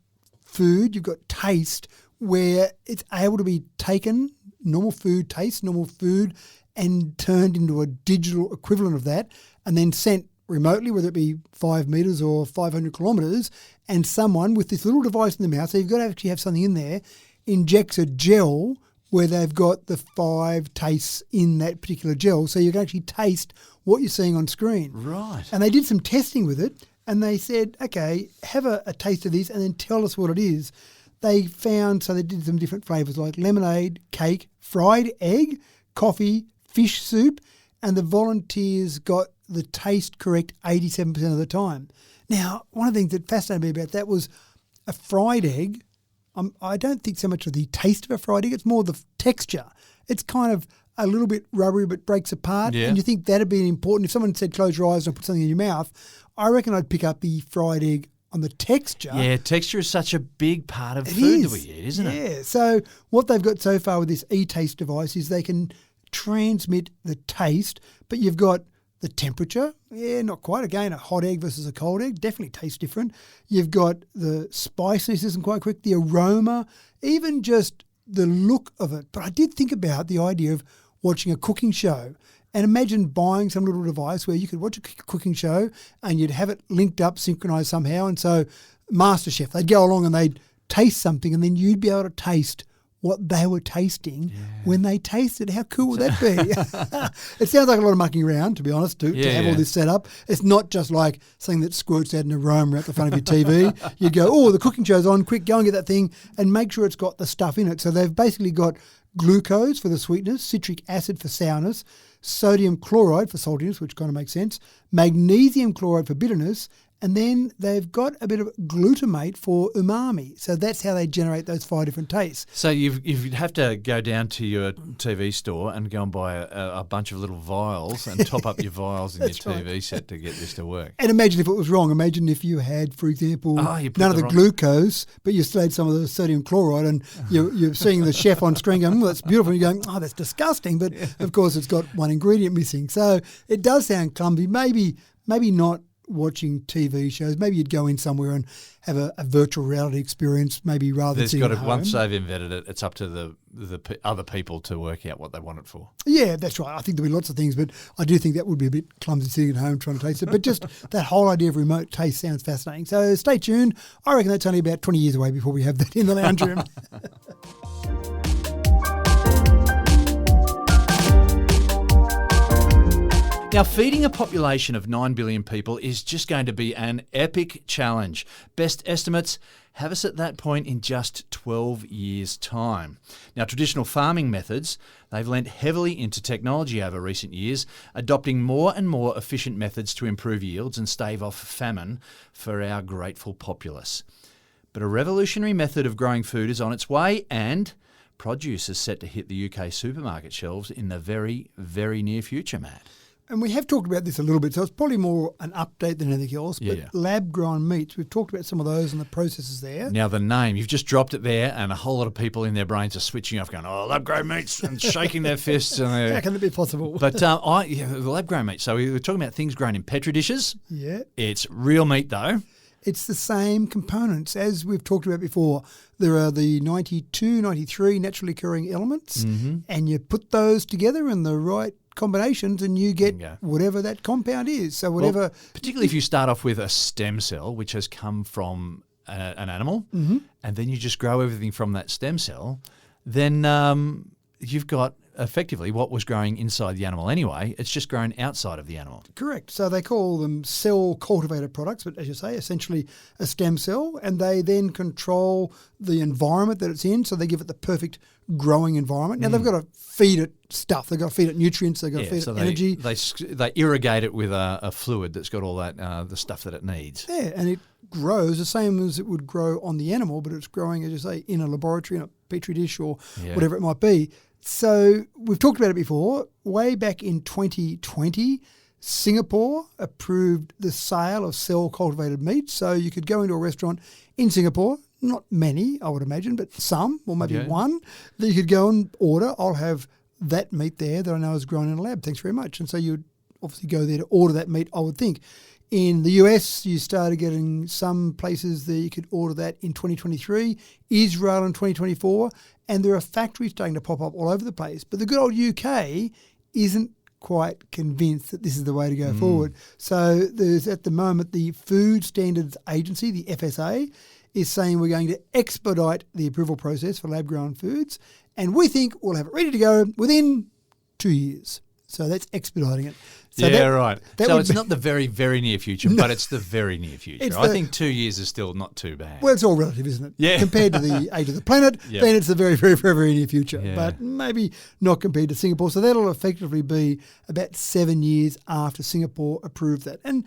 food, you've got taste, where it's able to be taken, normal food taste, normal food, and turned into a digital equivalent of that, and then sent remotely, whether it be 5 metres or 500 kilometres, and someone with this little device in the mouth, so you've got to actually have something in there, injects a gel where they've got the 5 tastes in that particular gel, so you can actually taste what you're seeing on screen. Right. And they did some testing with it, and they said, okay, have a taste of this and then tell us what it is. They found, so they did some different flavours like lemonade, cake, fried egg, coffee, fish soup, and the volunteers got the taste correct 87% of the time. Now, one of the things that fascinated me about that was a fried egg. I don't think so much of the taste of a fried egg, it's more the texture. It's kind of a little bit rubbery but breaks apart, and you think that'd be important. If someone said close your eyes and put something in your mouth, I reckon I'd pick up the fried egg on the texture. Yeah, texture is such a big part of food that we eat, isn't it? Yeah, so what they've got so far with this e-taste device is they can transmit the taste, but you've got the temperature, not quite. Again, a hot egg versus a cold egg definitely tastes different. You've got the spiciness isn't quite quick, the aroma, even just the look of it. But I did think about the idea of watching a cooking show, and imagine buying some little device where you could watch a cooking show and you'd have it linked up, synchronized somehow. And so MasterChef, they'd go along and they'd taste something, and then you'd be able to taste what they were tasting when they tasted. How cool would that be? It sounds like a lot of mucking around, to be honest, to have all this set up. It's not just like something that squirts out an aroma out the front of your TV. You go, oh, the cooking show's on, quick, go and get that thing and make sure it's got the stuff in it. So they've basically got glucose for the sweetness, citric acid for sourness, sodium chloride for saltiness, which kind of makes sense, magnesium chloride for bitterness, and then they've got a bit of glutamate for umami. So that's how they generate those 5 different tastes. So you'd have to go down to your TV store and go and buy a bunch of little vials and top up your vials in your TV set to get this to work. And imagine if it was wrong. Imagine if you had, for example, none of the glucose, but you still had some of the sodium chloride, and you're seeing the chef on screen going, that's beautiful. And you're going, oh, that's disgusting. But, of course, it's got one ingredient missing. So it does sound clumsy. Maybe not watching TV shows. Maybe you'd go in somewhere and have a virtual reality experience, maybe rather than sitting at home. Once they've invented it, it's up to the other people to work out what they want it for. Yeah, that's right. I think there'll be lots of things, but I do think that would be a bit clumsy sitting at home trying to taste it. But just that whole idea of remote taste sounds fascinating. So stay tuned. I reckon that's only about 20 years away before we have that in the lounge room. Now, feeding a population of 9 billion people is just going to be an epic challenge. Best estimates have us at that point in just 12 years' time. Now, traditional farming methods, they've lent heavily into technology over recent years, adopting more and more efficient methods to improve yields and stave off famine for our grateful populace. But a revolutionary method of growing food is on its way, and produce is set to hit the UK supermarket shelves in the very, very near future, Matt. And we have talked about this a little bit, so it's probably more an update than anything else. But lab-grown meats, we've talked about some of those and the processes there. Now, the name, you've just dropped it there, and a whole lot of people in their brains are switching off going, oh, lab-grown meats, and shaking their fists. And how can it be possible? But the lab-grown meat, so we were talking about things grown in Petri dishes. Yeah. It's real meat, though. It's the same components. As we've talked about before, there are the 92, 93 naturally occurring elements, and you put those together in the right combinations and you get whatever that compound is. So whatever... Well, particularly if you start off with a stem cell, which has come from an animal, and then you just grow everything from that stem cell, then you've got effectively what was growing inside the animal anyway. It's just grown outside of the animal. Correct. So they call them cell-cultivated products, but as you say, essentially a stem cell, and they then control the environment that it's in, so they give it the perfect growing environment. Now, they've got to feed it stuff. They've got to feed it nutrients. They've got to feed it energy. They irrigate it with a fluid that's got all that the stuff that it needs. Yeah, and it grows the same as it would grow on the animal, but it's growing, as you say, in a laboratory, in a petri dish or whatever it might be. So we've talked about it before. Way back in 2020, Singapore approved the sale of cell-cultivated meat. So you could go into a restaurant in Singapore, not many, I would imagine, but some, or maybe one, that you could go and order. I'll have that meat there that I know is grown in a lab. Thanks very much. And so you'd obviously go there to order that meat, I would think. In the US, you started getting some places that you could order that in 2023, Israel in 2024, and there are factories starting to pop up all over the place. But the good old UK isn't quite convinced that this is the way to go forward. So there's at the moment the Food Standards Agency, the FSA, is saying we're going to expedite the approval process for lab-grown foods, and we think we'll have it ready to go within 2 years. So that's expediting it. So right. So it's not the very, very near future, but it's the very near future. I think 2 years is still not too bad. Well, it's all relative, isn't it? Yeah. Compared to the age of the planet, then it's the very, very, very, very near future. Yeah. But maybe not compared to Singapore. So that'll effectively be about 7 years after Singapore approved that. And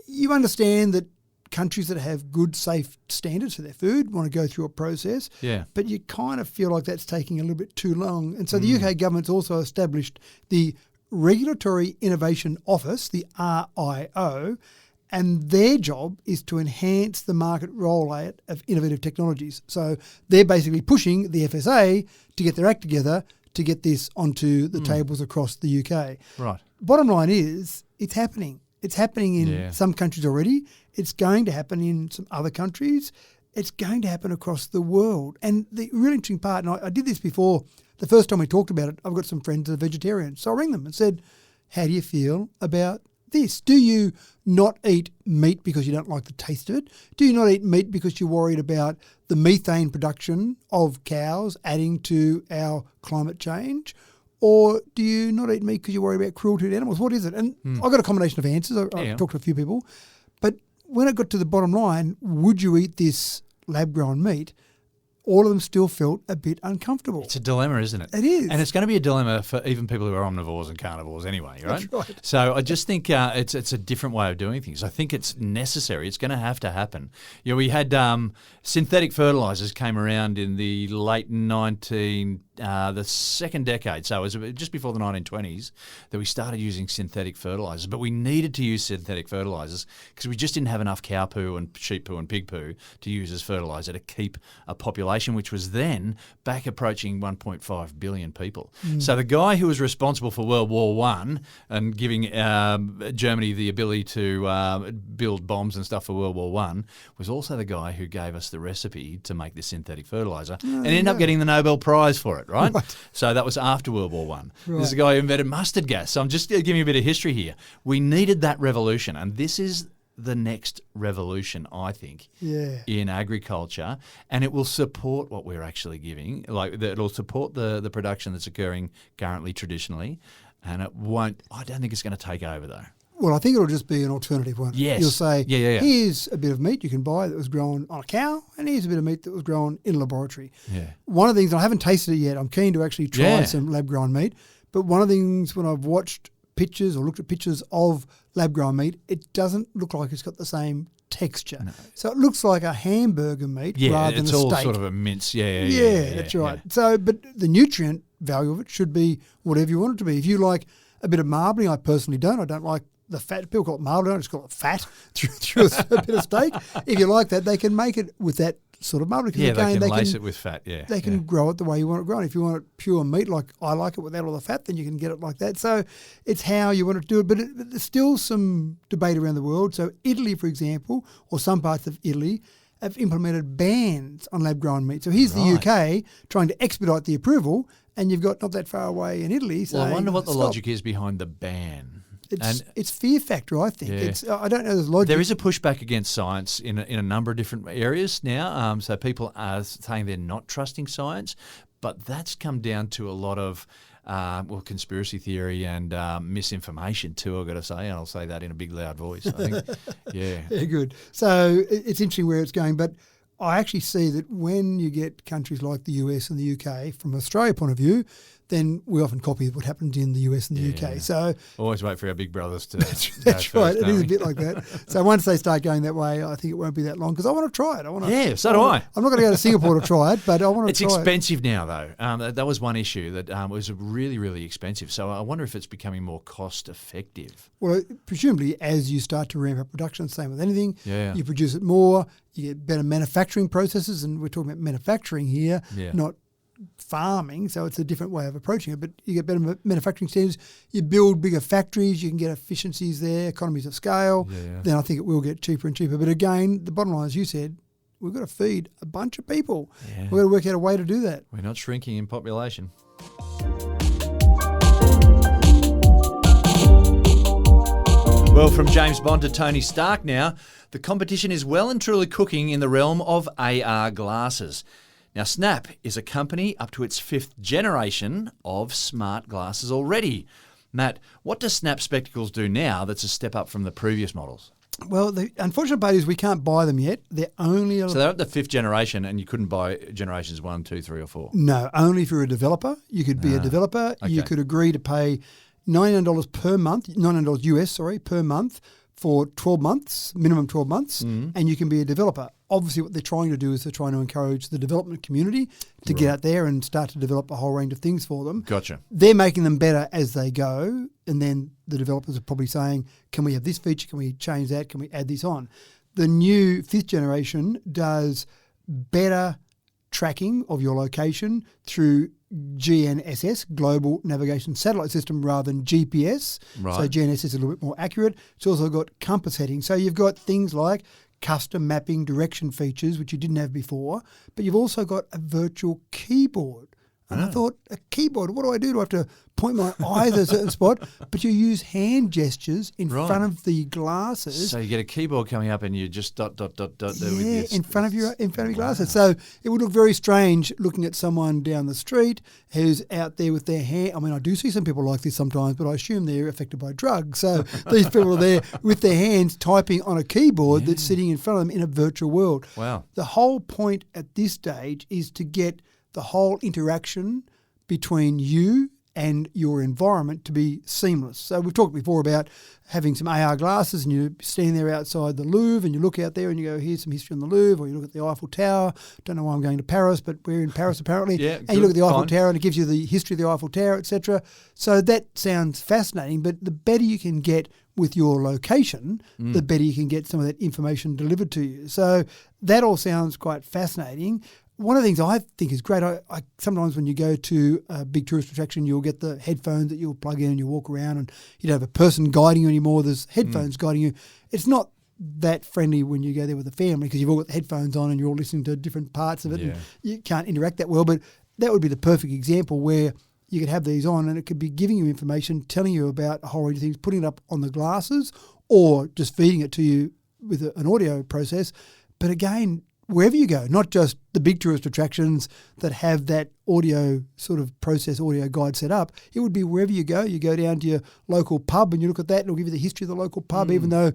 you understand that countries that have good, safe standards for their food want to go through a process. Yeah. But you kind of feel like that's taking a little bit too long. And so the UK government's also established the Regulatory Innovation Office, the RIO, and their job is to enhance the market rollout of innovative technologies. So they're basically pushing the FSA to get their act together to get this onto the tables across the UK. Right. Bottom line is, it's happening. It's happening in some countries already. It's going to happen in some other countries. It's going to happen across the world. And the really interesting part, and I did this before, the first time we talked about it, I've got some friends that are vegetarians. So I rang them and said, how do you feel about this? Do you not eat meat because you don't like the taste of it? Do you not eat meat because you're worried about the methane production of cows adding to our climate change? Or do you not eat meat because you're worried about cruelty to animals? What is it? And I got a combination of answers. I talked to a few people. But when I got to the bottom line, would you eat this lab-grown meat? All of them still felt a bit uncomfortable. It's a dilemma, isn't it? It is. And it's going to be a dilemma for even people who are omnivores and carnivores anyway, right? That's right. So I just think it's a different way of doing things. I think it's necessary. It's going to have to happen. You know, we had synthetic fertilisers came around in the late 1920s, the second decade, so it was just before the 1920s, that we started using synthetic fertilisers. But we needed to use synthetic fertilisers because we just didn't have enough cow poo and sheep poo and pig poo to use as fertiliser to keep a population, which was then back approaching 1.5 billion people. So the guy who was responsible for World War I and giving Germany the ability to build bombs and stuff for World War I was also the guy who gave us the recipe to make this synthetic fertiliser and ended up getting the Nobel Prize for it. Right? So that was after World War I. This is the guy who invented mustard gas. So I'm just giving you a bit of history here. We needed that revolution, and this is the next revolution, I think, in agriculture, and it will support what we're actually giving. Like it'll support the production that's occurring currently traditionally, and it won't. I don't think it's going to take over though. Well, I think it'll just be an alternative one. Yes. You'll say, here's a bit of meat you can buy that was grown on a cow, and here's a bit of meat that was grown in a laboratory. Yeah. One of the things, I haven't tasted it yet, I'm keen to actually try some lab-grown meat, but one of the things when I've watched pictures or looked at pictures of lab-grown meat, it doesn't look like it's got the same texture. No. So it looks like a hamburger meat rather than a steak. It's all sort of a mince. Yeah, that's right. Yeah. So, but the nutrient value of it should be whatever you want it to be. If you like a bit of marbling, I personally don't. I don't like the fat. People call it marbling. I just call it fat through a bit of steak. If you like that, they can make it with that sort of marbling. Yeah, again, they can lace it with fat. Yeah, they can grow it the way you want it grown. If you want it pure meat, like I like it without all the fat, then you can get it like that. So it's how you want to do it. But there's still some debate around the world. So Italy, for example, or some parts of Italy, have implemented bans on lab-grown meat. So here's the UK trying to expedite the approval, and you've got not that far away in Italy. Well, I wonder what the logic is behind the ban. It's fear factor, I think. Yeah. I don't know there's logic. There is a pushback against science in a number of different areas now. So people are saying they're not trusting science, but that's come down to a lot of conspiracy theory and misinformation too, I've got to say, and I'll say that in a big loud voice. I think, yeah, good. So it's interesting where it's going, but I actually see that when you get countries like the US and the UK, from an Australia point of view, then we often copy what happens in the US and the UK. Yeah. So always wait for our big brothers to. That's right. It is a bit like that. So once they start going that way, I think it won't be that long because I want to try it. So do I. I'm not going to go to Singapore to try it, but I want to try it. It's expensive now, though. That was one issue that was really, really expensive. So I wonder if it's becoming more cost effective. Well, presumably as you start to ramp up production, same with anything, you produce it more, you get better manufacturing processes, and we're talking about manufacturing here, not farming, so it's a different way of approaching it, but you get better manufacturing standards, you build bigger factories, you can get efficiencies there, economies of scale, then I think it will get cheaper and cheaper. But again, the bottom line, as you said, we've got to feed a bunch of people. Yeah. We've got to work out a way to do that. We're not shrinking in population. Well, from James Bond to Tony Stark now, the competition is well and truly cooking in the realm of AR glasses. Now, Snap is a company up to its 5th generation of smart glasses already. Matt, what does Snap spectacles do now that's a step up from the previous models? Well, the unfortunate part is we can't buy them yet. They're only... So they're at the 5th generation and you couldn't buy generations 1, 2, 3 or 4? No, only if you're a developer. You could be a developer. Okay. You could agree to pay $99 per month, $99 US, per month for 12 months, minimum 12 months, and you can be a developer. Obviously, what they're trying to do is they're trying to encourage the development community to get out there and start to develop a whole range of things for them. Gotcha. They're making them better as they go, and then the developers are probably saying, can we have this feature? Can we change that? Can we add this on? The new 5th generation does better tracking of your location through GNSS, Global Navigation Satellite System, rather than GPS. Right. So GNSS is a little bit more accurate. It's also got compass heading. So you've got things like custom mapping direction features, which you didn't have before, but you've also got a virtual keyboard. And I thought, a keyboard, what do I do? Do I have to point my eyes at a certain spot? But you use hand gestures in front of the glasses. So you get a keyboard coming up and you just dot. Yeah, in front of your glasses. So it would look very strange looking at someone down the street who's out there with their hand. I mean, I do see some people like this sometimes, but I assume they're affected by drugs. So these people are there with their hands typing on a keyboard that's sitting in front of them in a virtual world. Wow. The whole point at this stage is to get the whole interaction between you and your environment to be seamless. So we've talked before about having some AR glasses and you're standing there outside the Louvre and you look out there and you go, here's some history on the Louvre, or you look at the Eiffel Tower. Don't know why I'm going to Paris, but we're in Paris apparently. Yeah, and you look at the Eiffel fine. Tower and it gives you the history of the Eiffel Tower, etc. So that sounds fascinating, but the better you can get with your location, the better you can get some of that information delivered to you. So that all sounds quite fascinating. One of the things I think is great, I sometimes when you go to a big tourist attraction, you'll get the headphones that you'll plug in and you walk around and you don't have a person guiding you anymore. There's headphones guiding you. It's not that friendly when you go there with a family because you've all got the headphones on and you're all listening to different parts of it and you can't interact that well. But that would be the perfect example where you could have these on and it could be giving you information, telling you about a whole range of things, putting it up on the glasses or just feeding it to you with an audio process. But again, wherever you go, not just the big tourist attractions that have that audio sort of process, audio guide set up, it would be wherever you go down to your local pub and you look at that and it'll give you the history of the local pub, even though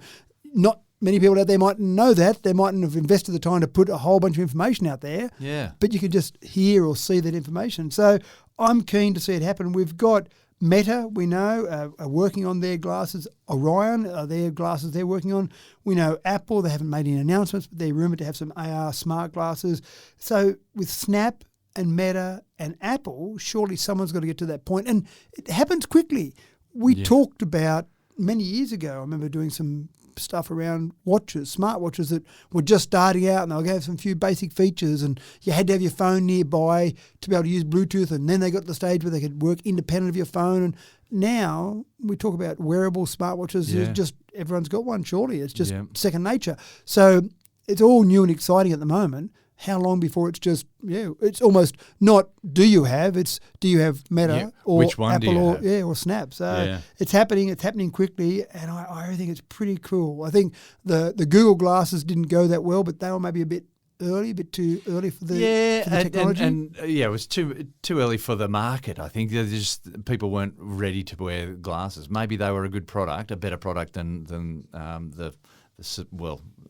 not many people out there might know that. They mightn't have invested the time to put a whole bunch of information out there. Yeah. But you could just hear or see that information. So I'm keen to see it happen. We've got Meta, we know, are working on their glasses. Orion, their glasses they're working on. We know Apple, they haven't made any announcements, but they're rumoured to have some AR smart glasses. So with Snap and Meta and Apple, surely someone's got to get to that point. And it happens quickly. We talked about many years ago, I remember doing some stuff around watches, smartwatches that were just starting out and they'll have some few basic features and you had to have your phone nearby to be able to use Bluetooth, and then they got to the stage where they could work independent of your phone. And now we talk about wearable smartwatches. It's just everyone's got one, surely. It's just second nature. So it's all new and exciting at the moment. How long before it's just, it's almost not do you have, it's do you have Meta or which one Apple do you or have? Or Snap. So it's happening quickly, and I think it's pretty cool. I think the Google glasses didn't go that well, but they were maybe a bit too early for the technology. And it was too early for the market. I think just people weren't ready to wear glasses. Maybe they were a good product, a better product than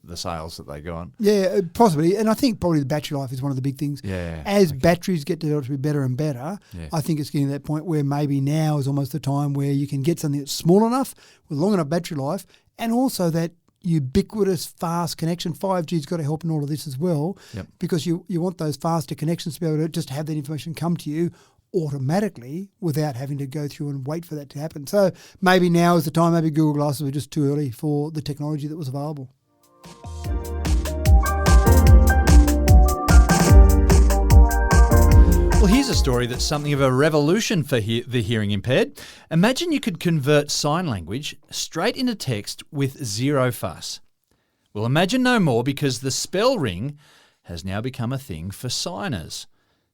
the sales that they go on. Yeah, possibly. And I think probably the battery life is one of the big things. As batteries get developed to be better and better, I think it's getting to that point where maybe now is almost the time where you can get something that's small enough with long enough battery life, and also that ubiquitous fast connection. 5G's got to help in all of this as well, because you want those faster connections to be able to just have that information come to you automatically without having to go through and wait for that to happen. So maybe now is the time. Maybe Google Glasses were just too early for the technology that was available. Well, here's a story that's something of a revolution for the hearing impaired. Imagine you could convert sign language straight into text with zero fuss. Well, imagine no more, because the SpellRing has now become a thing for signers.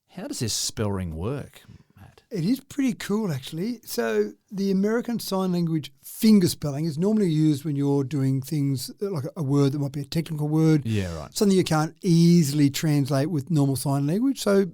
How does this SpellRing work, Matt? It is pretty cool, actually. So the American Sign Language finger spelling is normally used when you're doing things like a word that might be a technical word. Yeah, right. Something you can't easily translate with normal sign language. So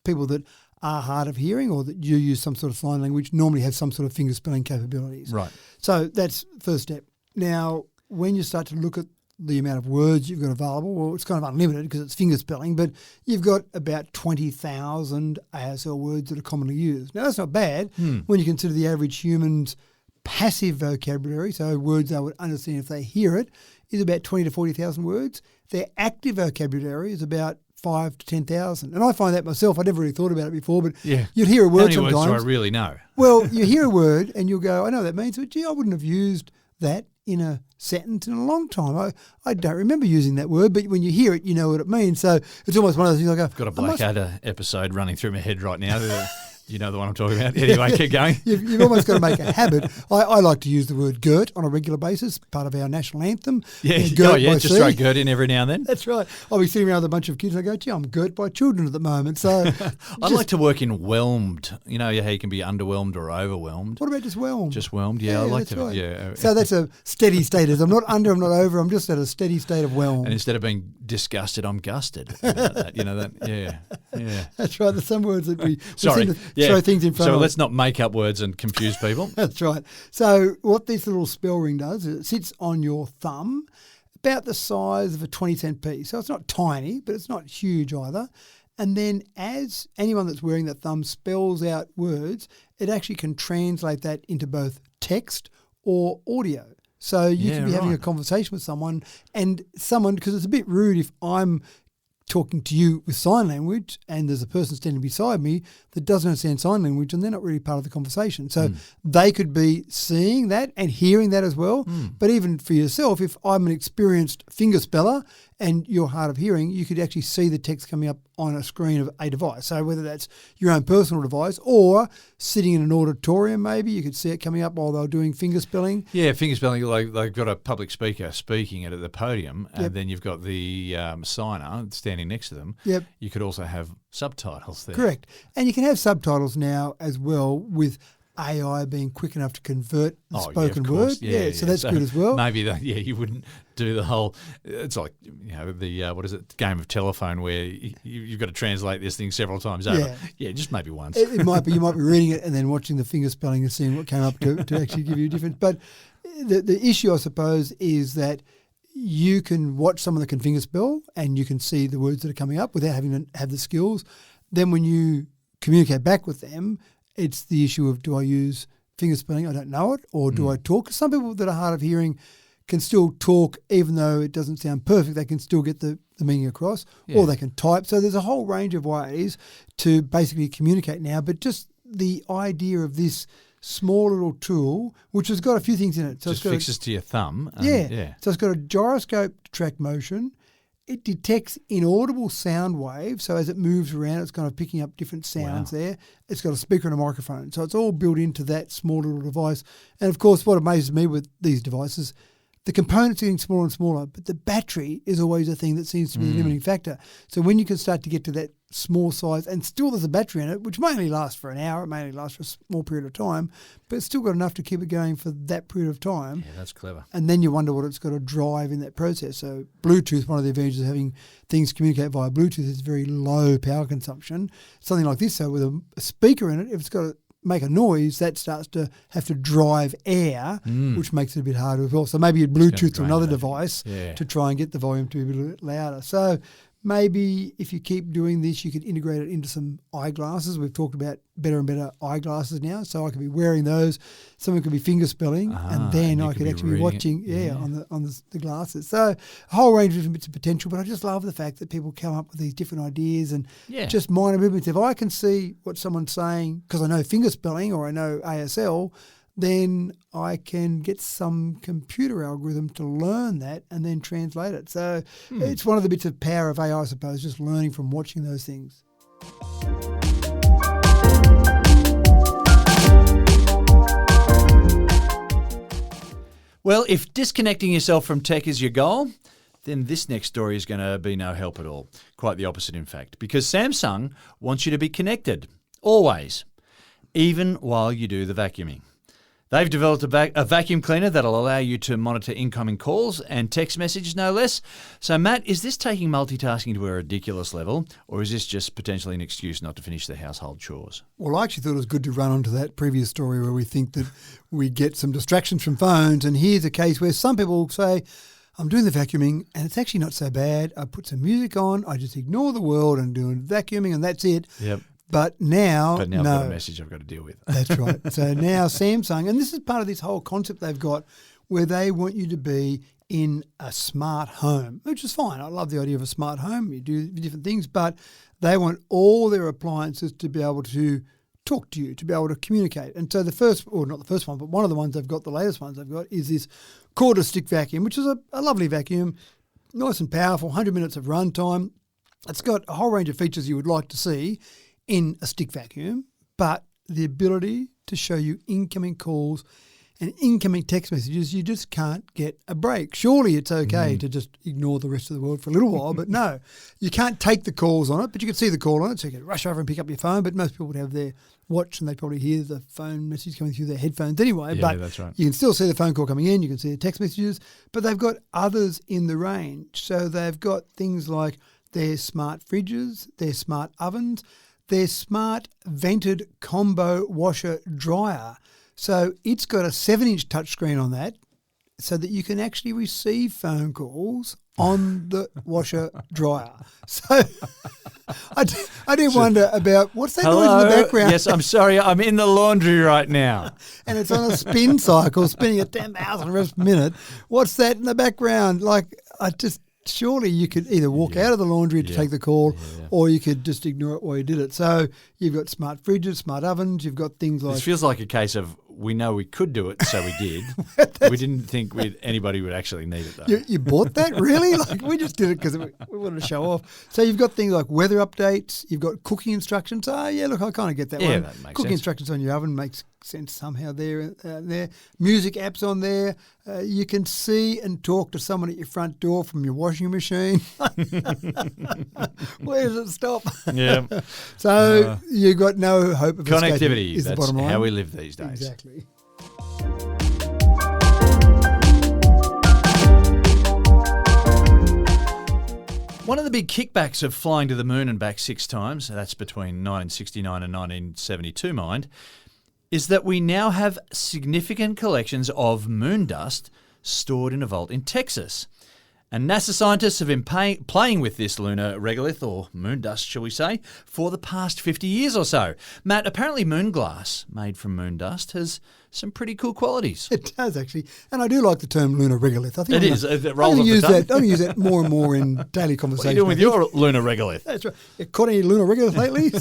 people that are hard of hearing or that you use some sort of sign language normally have some sort of finger spelling capabilities. Right. So that's first step. Now, when you start to look at the amount of words you've got available, well, it's kind of unlimited because it's finger spelling, but you've got about 20,000 ASL words that are commonly used. Now, that's not bad when you consider the average human's passive vocabulary, so words they would understand if they hear it, is about 20 to 40,000 words. Their active vocabulary is about 5 to 10,000. And I find that myself. I never really thought about it before, but you'd hear a word sometimes. How many words do I really know? Well, you hear a word and you'll go, I know what that means, but gee, I wouldn't have used that in a sentence in a long time. I don't remember using that word, but when you hear it, you know what it means. So it's almost one of those things like, I've got a Blackadder episode running through my head right now. You know the one I'm talking about. Anyway, keep going. You've almost got to make a habit. I like to use the word "girt" on a regular basis, part of our national anthem. Just throw "girt" in every now and then. That's right. I'll be sitting around with a bunch of kids and I go, gee, I'm girt by children at the moment. So I like to work in whelmed. You know how you can be underwhelmed or overwhelmed. What about just whelmed? Just whelmed, I like to. Right. Yeah. So that's a steady state. I'm not under, I'm not over, I'm just at a steady state of whelmed. And instead of being disgusted, I'm gusted. Yeah. That's right. There's some words that we Sorry. seem to throw things in front of. So let's not make up words and confuse people. That's right. So what this little SpellRing does is it sits on your thumb, about the size of a 20-cent piece. So it's not tiny, but it's not huge either. And then as anyone that's wearing that thumb spells out words, it actually can translate that into both text or audio. So you can be having a conversation with someone, because it's a bit rude if I'm talking to you with sign language and there's a person standing beside me that doesn't understand sign language and they're not really part of the conversation. So they could be seeing that and hearing that as well. But even for yourself, if I'm an experienced finger speller and you're hard of hearing, you could actually see the text coming up on a screen of a device. So whether that's your own personal device or sitting in an auditorium, maybe you could see it coming up while they're doing finger spelling. Yeah, finger spelling, like they've got a public speaker speaking at the podium, and then you've got the signer standing next to them. Yep. You could also have subtitles there. Correct. And you can have subtitles now as well with AI being quick enough to convert the spoken word. Yeah, so that's good as well. Maybe you wouldn't do the whole. It's like the what is it, game of telephone where you've got to translate this thing several times over. Yeah, just maybe once. It might be you might be reading it and then watching the finger spelling and seeing what came up to actually give you a difference. But the issue, I suppose, is that you can watch someone that can finger spell and you can see the words that are coming up without having to have the skills. Then when you communicate back with them, it's the issue of, do I use finger spelling? I don't know it. Or do I talk? 'Cause some people that are hard of hearing can still talk even though it doesn't sound perfect. They can still get the meaning across or they can type. So there's a whole range of ways to basically communicate now. But just the idea of this small little tool, which has got a few things in it. So just fixes to your thumb. So it's got a gyroscope to track motion. It detects inaudible sound waves, so as it moves around, it's kind of picking up different sounds there. It's got a speaker and a microphone, so it's all built into that small little device. And, of course, what amazes me with these devices, the components are getting smaller and smaller, but the battery is always a thing that seems to be the limiting factor. So when you can start to get to that small size, and still there's a battery in it, which may only last for an hour, it may only last for a small period of time, but it's still got enough to keep it going for that period of time. Yeah, that's clever. And then you wonder what it's got to drive in that process. So Bluetooth, one of the advantages of having things communicate via Bluetooth is very low power consumption. Something like this, so with a speaker in it, if it's got to make a noise, that starts to have to drive air, which makes it a bit harder as well. So maybe you'd Bluetooth to another device to try and get the volume to be a bit louder. So maybe if you keep doing this, you could integrate it into some eyeglasses. We've talked about better and better eyeglasses now. So I could be wearing those. Someone could be finger spelling, and then I could actually be watching on the glasses. So a whole range of different bits of potential. But I just love the fact that people come up with these different ideas and just minor movements. If I can see what someone's saying because I know finger spelling or I know ASL, then I can get some computer algorithm to learn that and then translate it. So it's one of the bits of power of AI, I suppose, just learning from watching those things. Well, if disconnecting yourself from tech is your goal, then this next story is going to be no help at all. Quite the opposite, in fact, because Samsung wants you to be connected, always, even while you do the vacuuming. They've developed a vacuum cleaner that'll allow you to monitor incoming calls and text messages, no less. So, Matt, is this taking multitasking to a ridiculous level, or is this just potentially an excuse not to finish the household chores? Well, I actually thought it was good to run onto that previous story where we think that we get some distractions from phones, and here's a case where some people say, I'm doing the vacuuming and it's actually not so bad. I put some music on, I just ignore the world and do vacuuming and that's it. Yep. But now I've got a message I've got to deal with. That's right. So now Samsung, and this is part of this whole concept they've got where they want you to be in a smart home, which is fine. I love the idea of a smart home. You do different things, but they want all their appliances to be able to talk to you, to be able to communicate. And so the first, or not the first one, but one of the ones they've got, the latest ones they've got, is this cordless stick vacuum, which is a lovely vacuum, nice and powerful, 100 minutes of runtime. It's got a whole range of features you would like to see in a stick vacuum, but the ability to show you incoming calls and incoming text messages, you just can't get a break. Surely it's okay to just ignore the rest of the world for a little while, but no, you can't take the calls on it, but you can see the call on it, so you can rush over and pick up your phone, but most people would have their watch and they'd probably hear the phone message coming through their headphones anyway. Yeah, but that's right. You can still see the phone call coming in, you can see the text messages, but they've got others in the range. So they've got things like their smart fridges, their smart ovens, their smart vented combo washer dryer. So it's got a 7-inch touchscreen on that so that you can actually receive phone calls on the washer dryer. So I did wonder about what's that noise in the background? Yes, I'm sorry. I'm in the laundry right now. And it's on a spin cycle, spinning at 10,000 reps per minute. What's that in the background? Surely you could either walk out of the laundry to take the call or you could just ignore it while you did it. So you've got smart fridges, smart ovens, you've got things like... This feels like a case of we know we could do it, so we did. We didn't think anybody would actually need it, though. You bought that, really? We just did it because we wanted to show off. So you've got things like weather updates, you've got cooking instructions. I kind of get that one. Yeah, that makes Cooking sense. instructions on your oven makes sense somehow there. Music apps on there. You can see and talk to someone at your front door from your washing machine. Where does it stop? Yeah. So you've got no hope of Connectivity, is the that's bottom line. how we live these days. Exactly. One of the big kickbacks of flying to the moon and back 6 times, that's between 1969 and 1972, mind, is that we now have significant collections of moon dust stored in a vault in Texas. And NASA scientists have been playing with this lunar regolith, or moon dust, shall we say, for the past 50 years or so. Matt, apparently Moonglass, made from moon dust, has some pretty cool qualities. It does, actually. And I do like the term lunar regolith. I think It rolls off the use tongue. that. I'm going to use that more and more in daily conversation. What are you doing with your lunar regolith? That's right. You caught any lunar regolith lately?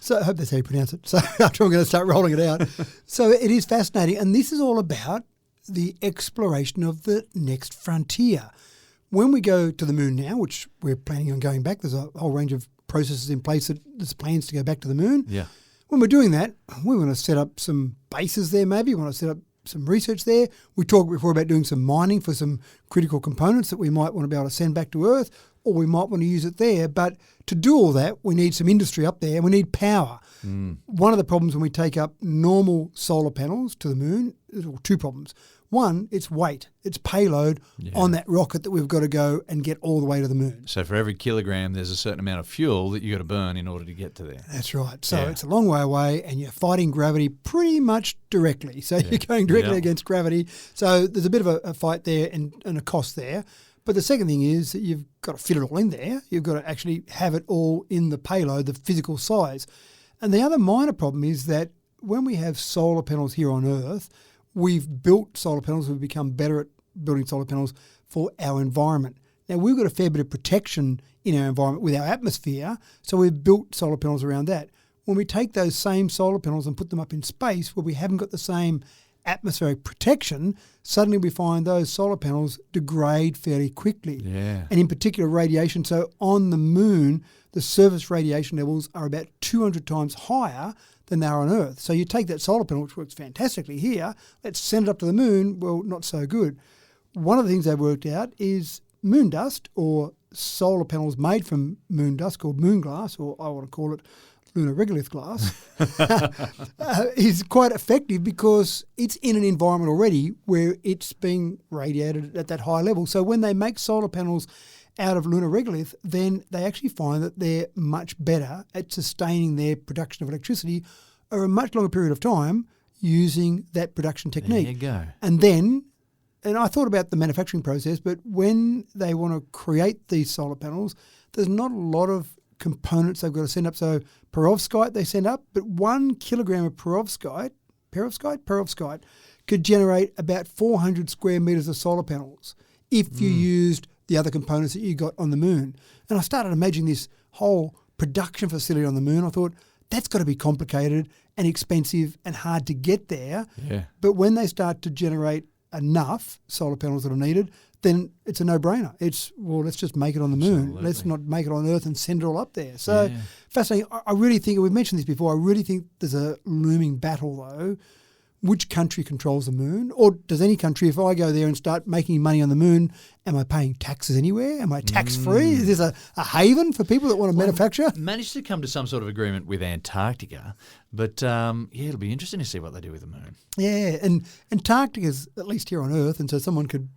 so I hope that's how you pronounce it. So after I'm going to start rolling it out. So it is fascinating. And this is all about the exploration of the next frontier. When we go to the moon now, which we're planning on going back, there's a whole range of processes in place that there's plans to go back to the moon. Yeah. When we're doing that, we want to set up some bases there maybe. We want to set up some research there. We talked before about doing some mining for some critical components that we might want to be able to send back to Earth, or we might want to use it there. But to do all that, we need some industry up there and we need power. One of the problems when we take up normal solar panels to the moon, or 2 problems. One, it's weight. It's payload on that rocket that we've got to go and get all the way to the moon. So for every kilogram, there's a certain amount of fuel that you've got to burn in order to get to there. That's right. So it's a long way away and you're fighting gravity pretty much directly. So you're going directly against gravity. So there's a bit of a fight there and a cost there. But the second thing is that you've got to fit it all in there. You've got to actually have it all in the payload, the physical size. And the other minor problem is that when we have solar panels here on Earth, we've built solar panels, we've become better at building solar panels for our environment. Now, we've got a fair bit of protection in our environment with our atmosphere, so we've built solar panels around that. When we take those same solar panels and put them up in space where we haven't got the same atmospheric protection, suddenly we find those solar panels degrade fairly quickly. Yeah. And in particular, radiation. So on the moon, the surface radiation levels are about 200 times higher than they are on Earth. So you take that solar panel, which works fantastically here, let's send it up to the moon. Well, not so good. One of the things they've worked out is moon dust, or solar panels made from moon dust, called Moonglass, or I want to call it lunar regolith glass, is quite effective because it's in an environment already where it's being radiated at that high level. So when they make solar panels out of lunar regolith, then they actually find that they're much better at sustaining their production of electricity over a much longer period of time using that production technique. There you go. And then, and I thought about the manufacturing process, but when they want to create these solar panels, there's not a lot of components they've got to send up. So Perovskite they send up, but 1 kilogram of Perovskite could generate about 400 square meters of solar panels if you used the other components that you got on the moon. And I started imagining this whole production facility on the moon. I thought, that's got to be complicated and expensive and hard to get there. Yeah. But when they start to generate enough solar panels that are needed, then it's a no-brainer. It's, well, let's just make it on the moon. Absolutely. Let's not make it on Earth and send it all up there. So fascinating. I really think, we've mentioned this before, I really think there's a looming battle, though. Which country controls the moon? Or does any country, if I go there and start making money on the moon, am I paying taxes anywhere? Am I tax-free? Is this a haven for people that want to manufacture? Managed to come to some sort of agreement with Antarctica, but it'll be interesting to see what they do with the moon. Yeah, and Antarctica's at least here on Earth, and so someone could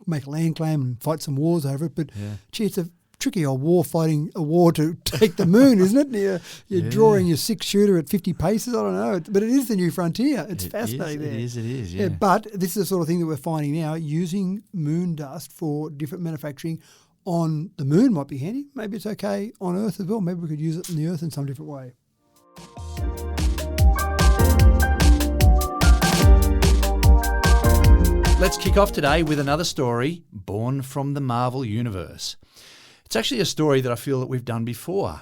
make a land claim and fight some wars over it, but gee, it's a tricky old war fighting a war to take the moon, isn't it? You're drawing your 6-shooter at 50 paces. I don't know. But it is the new frontier. It's fascinating. It is, yeah. But this is the sort of thing that we're finding now. Using moon dust for different manufacturing on the moon might be handy. Maybe it's okay on Earth as well. Maybe we could use it on the Earth in some different way. Let's kick off today with another story born from the Marvel Universe. It's actually a story that I feel that we've done before.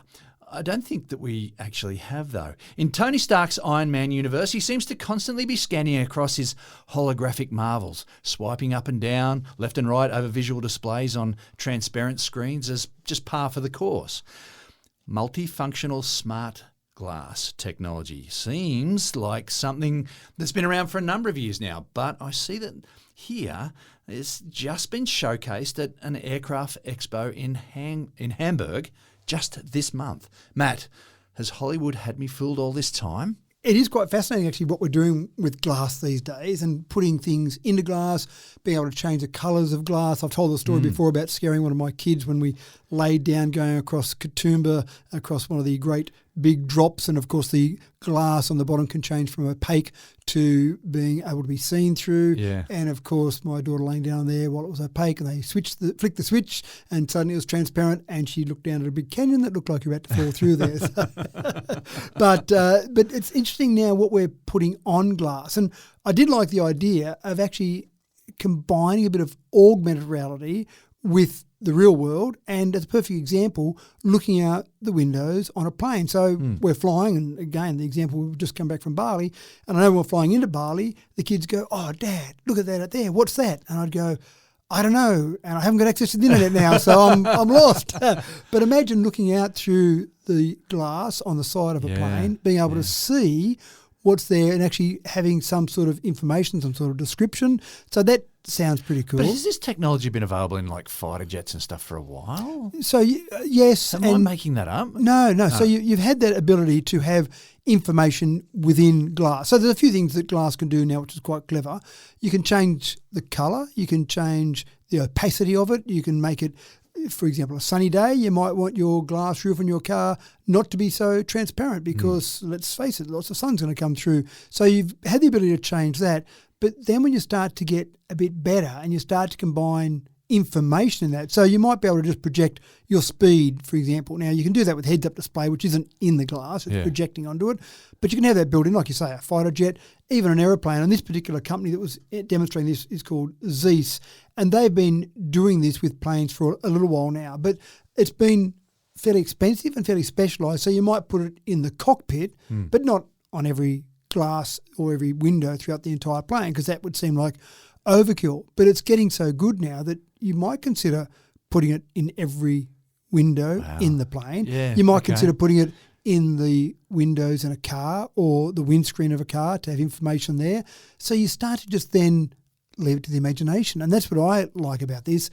I don't think that we actually have, though. In Tony Stark's Iron Man universe, he seems to constantly be scanning across his holographic marvels, swiping up and down, left and right over visual displays on transparent screens as just par for the course. Multifunctional smart glass technology seems like something that's been around for a number of years now, but I see that here it's just been showcased at an aircraft expo in Hamburg just this month. Matt, has Hollywood had me fooled all this time? It is quite fascinating, actually, what we're doing with glass these days and putting things into glass, being able to change the colours of glass. I've told the story before about scaring one of my kids when we laid down going across Katoomba, across one of the great big drops, and of course the glass on the bottom can change from opaque to being able to be seen through. Yeah. And of course my daughter laying down there while it was opaque, and they flicked the switch and suddenly it was transparent, and she looked down at a big canyon that looked like you were about to fall through there. But it's interesting now what we're putting on glass, and I did like the idea of actually combining a bit of augmented reality with the real world, and as a perfect example, looking out the windows on a plane. So we're flying, and again, the example, we've just come back from Bali, and I know when we're flying into Bali, the kids go, "Oh, Dad, look at that out there. What's that?" And I'd go, "I don't know, and I haven't got access to the internet now, so I'm lost." But imagine looking out through the glass on the side of a plane, being able to see what's there and actually having some sort of information, some sort of description. So that sounds pretty cool. But has this technology been available in like fighter jets and stuff for a while? So yes. Am I making that up? No. So you've had that ability to have information within glass. So there's a few things that glass can do now, which is quite clever. You can change the colour. You can change the opacity of it. You can make it, for example, a sunny day, you might want your glass roof on your car not to be so transparent because, let's face it, lots of sun's going to come through. So you've had the ability to change that. But then when you start to get a bit better and you start to combine information in that, so you might be able to just project your speed, for example. Now, you can do that with heads-up display, which isn't in the glass. It's projecting onto it. But you can have that built in, like you say, a fighter jet, even an aeroplane. And this particular company that was demonstrating this is called Zeiss. And they've been doing this with planes for a little while now. But it's been fairly expensive and fairly specialised. So you might put it in the cockpit, but not on every glass or every window throughout the entire plane, because that would seem like overkill. But it's getting so good now that you might consider putting it in every window in the plane. Yeah, you might consider putting it in the windows in a car or the windscreen of a car to have information there. So you start to just then leave it to the imagination. And that's what I like about this.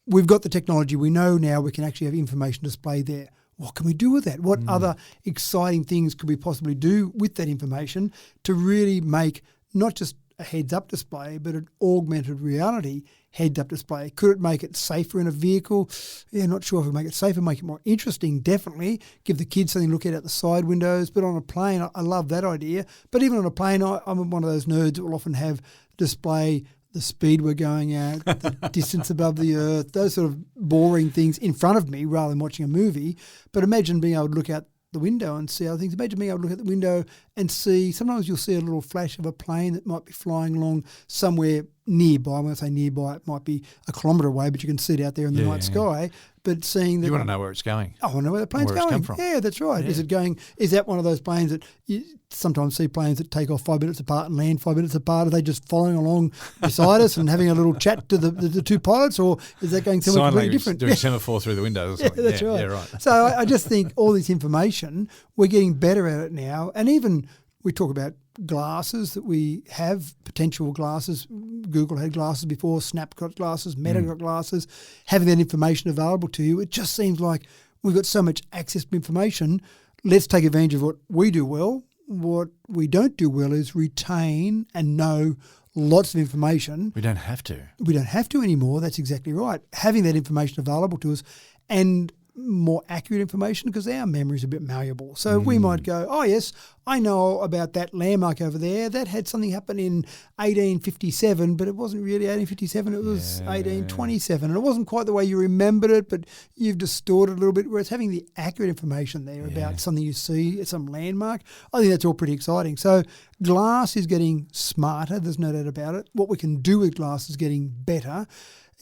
We've got the technology. We know now we can actually have information displayed there. What can we do with that? What other exciting things could we possibly do with that information to really make not just a heads-up display, but an augmented reality heads-up display? Could it make it safer in a vehicle? Yeah, not sure if it would make it safer, make it more interesting, definitely. Give the kids something to look at the side windows. But on a plane, I love that idea. But even on a plane, I'm one of those nerds that will often have display the speed we're going at, the distance above the earth, those sort of boring things in front of me rather than watching a movie. But imagine being able to look out the window and see other things. Imagine being able to look at the window and see, sometimes you'll see a little flash of a plane that might be flying along somewhere nearby. When I say nearby, it might be a kilometre away, but you can see it out there in the night sky. But seeing that, you want to know where it's going. I want to know where the plane's going. It's come from. Yeah, that's right. Yeah. Is that one of those planes that you sometimes see planes that take off 5 minutes apart and land 5 minutes apart? Are they just following along beside us and having a little chat to the two pilots, or is that going somewhere completely different? Doing semaphore through the windows or something. That's right. Yeah, right. So I just think all this information, we're getting better at it now. And even we talk about glasses that we have, potential glasses. Google had glasses before, Snap got glasses, Meta got glasses. Having that information available to you, it just seems like we've got so much access to information. Let's take advantage of what we do well. What we don't do well is retain and know lots of information. We don't have to. We don't have to anymore. That's exactly right. Having that information available to us and more accurate information because our memory is a bit malleable. So we might go, oh yes, I know about that landmark over there. That had something happen in 1857, but it wasn't really 1857. It was 1827. And it wasn't quite the way you remembered it, but you've distorted a little bit, whereas having the accurate information there about something you see, some landmark, I think that's all pretty exciting. So glass is getting smarter. There's no doubt about it. What we can do with glass is getting better.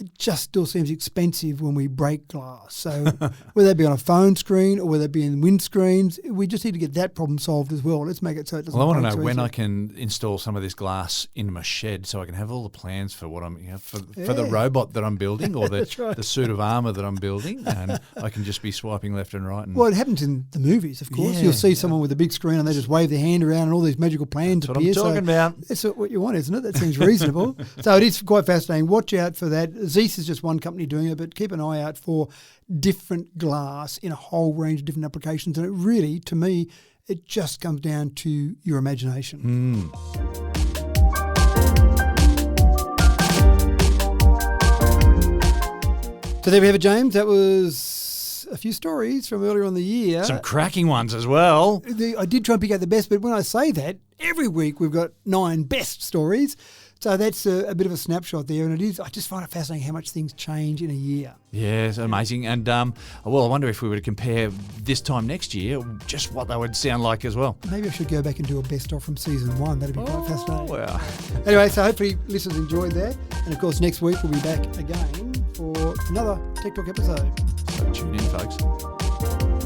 It just still seems expensive when we break glass. So whether that be on a phone screen or whether it be in windscreens, we just need to get that problem solved as well. Let's make it so it doesn't. Well, I want break to know so when easily. I can install some of this glass in my shed so I can have all the plans for what I'm, for the robot that I'm building or the suit of armour that I'm building, and I can just be swiping left and right. And Well, it happens in the movies, of course. You'll see someone with a big screen and they just wave their hand around and all these magical plans That's what appear. I'm talking about. That's what you want, isn't it? That seems reasonable. So it is quite fascinating. Watch out for that. Zeiss is just one company doing it, but keep an eye out for different glass in a whole range of different applications. And it really, to me, it just comes down to your imagination. So there we have it, James. That was a few stories from earlier on the year. some cracking ones as well. I did try and pick out the best, but when I say that, every week we've got 9 best stories. So that's a bit of a snapshot there, and it is. I just find it fascinating how much things change in a year. Yeah, it's amazing. And, well, I wonder if we were to compare this time next year, just what they would sound like as well. Maybe I should go back and do a best-of from season 1. That'd be quite fascinating. Well. Anyway, so hopefully listeners enjoyed that. And, of course, next week we'll be back again for another Tech Talk episode. So tune in, folks.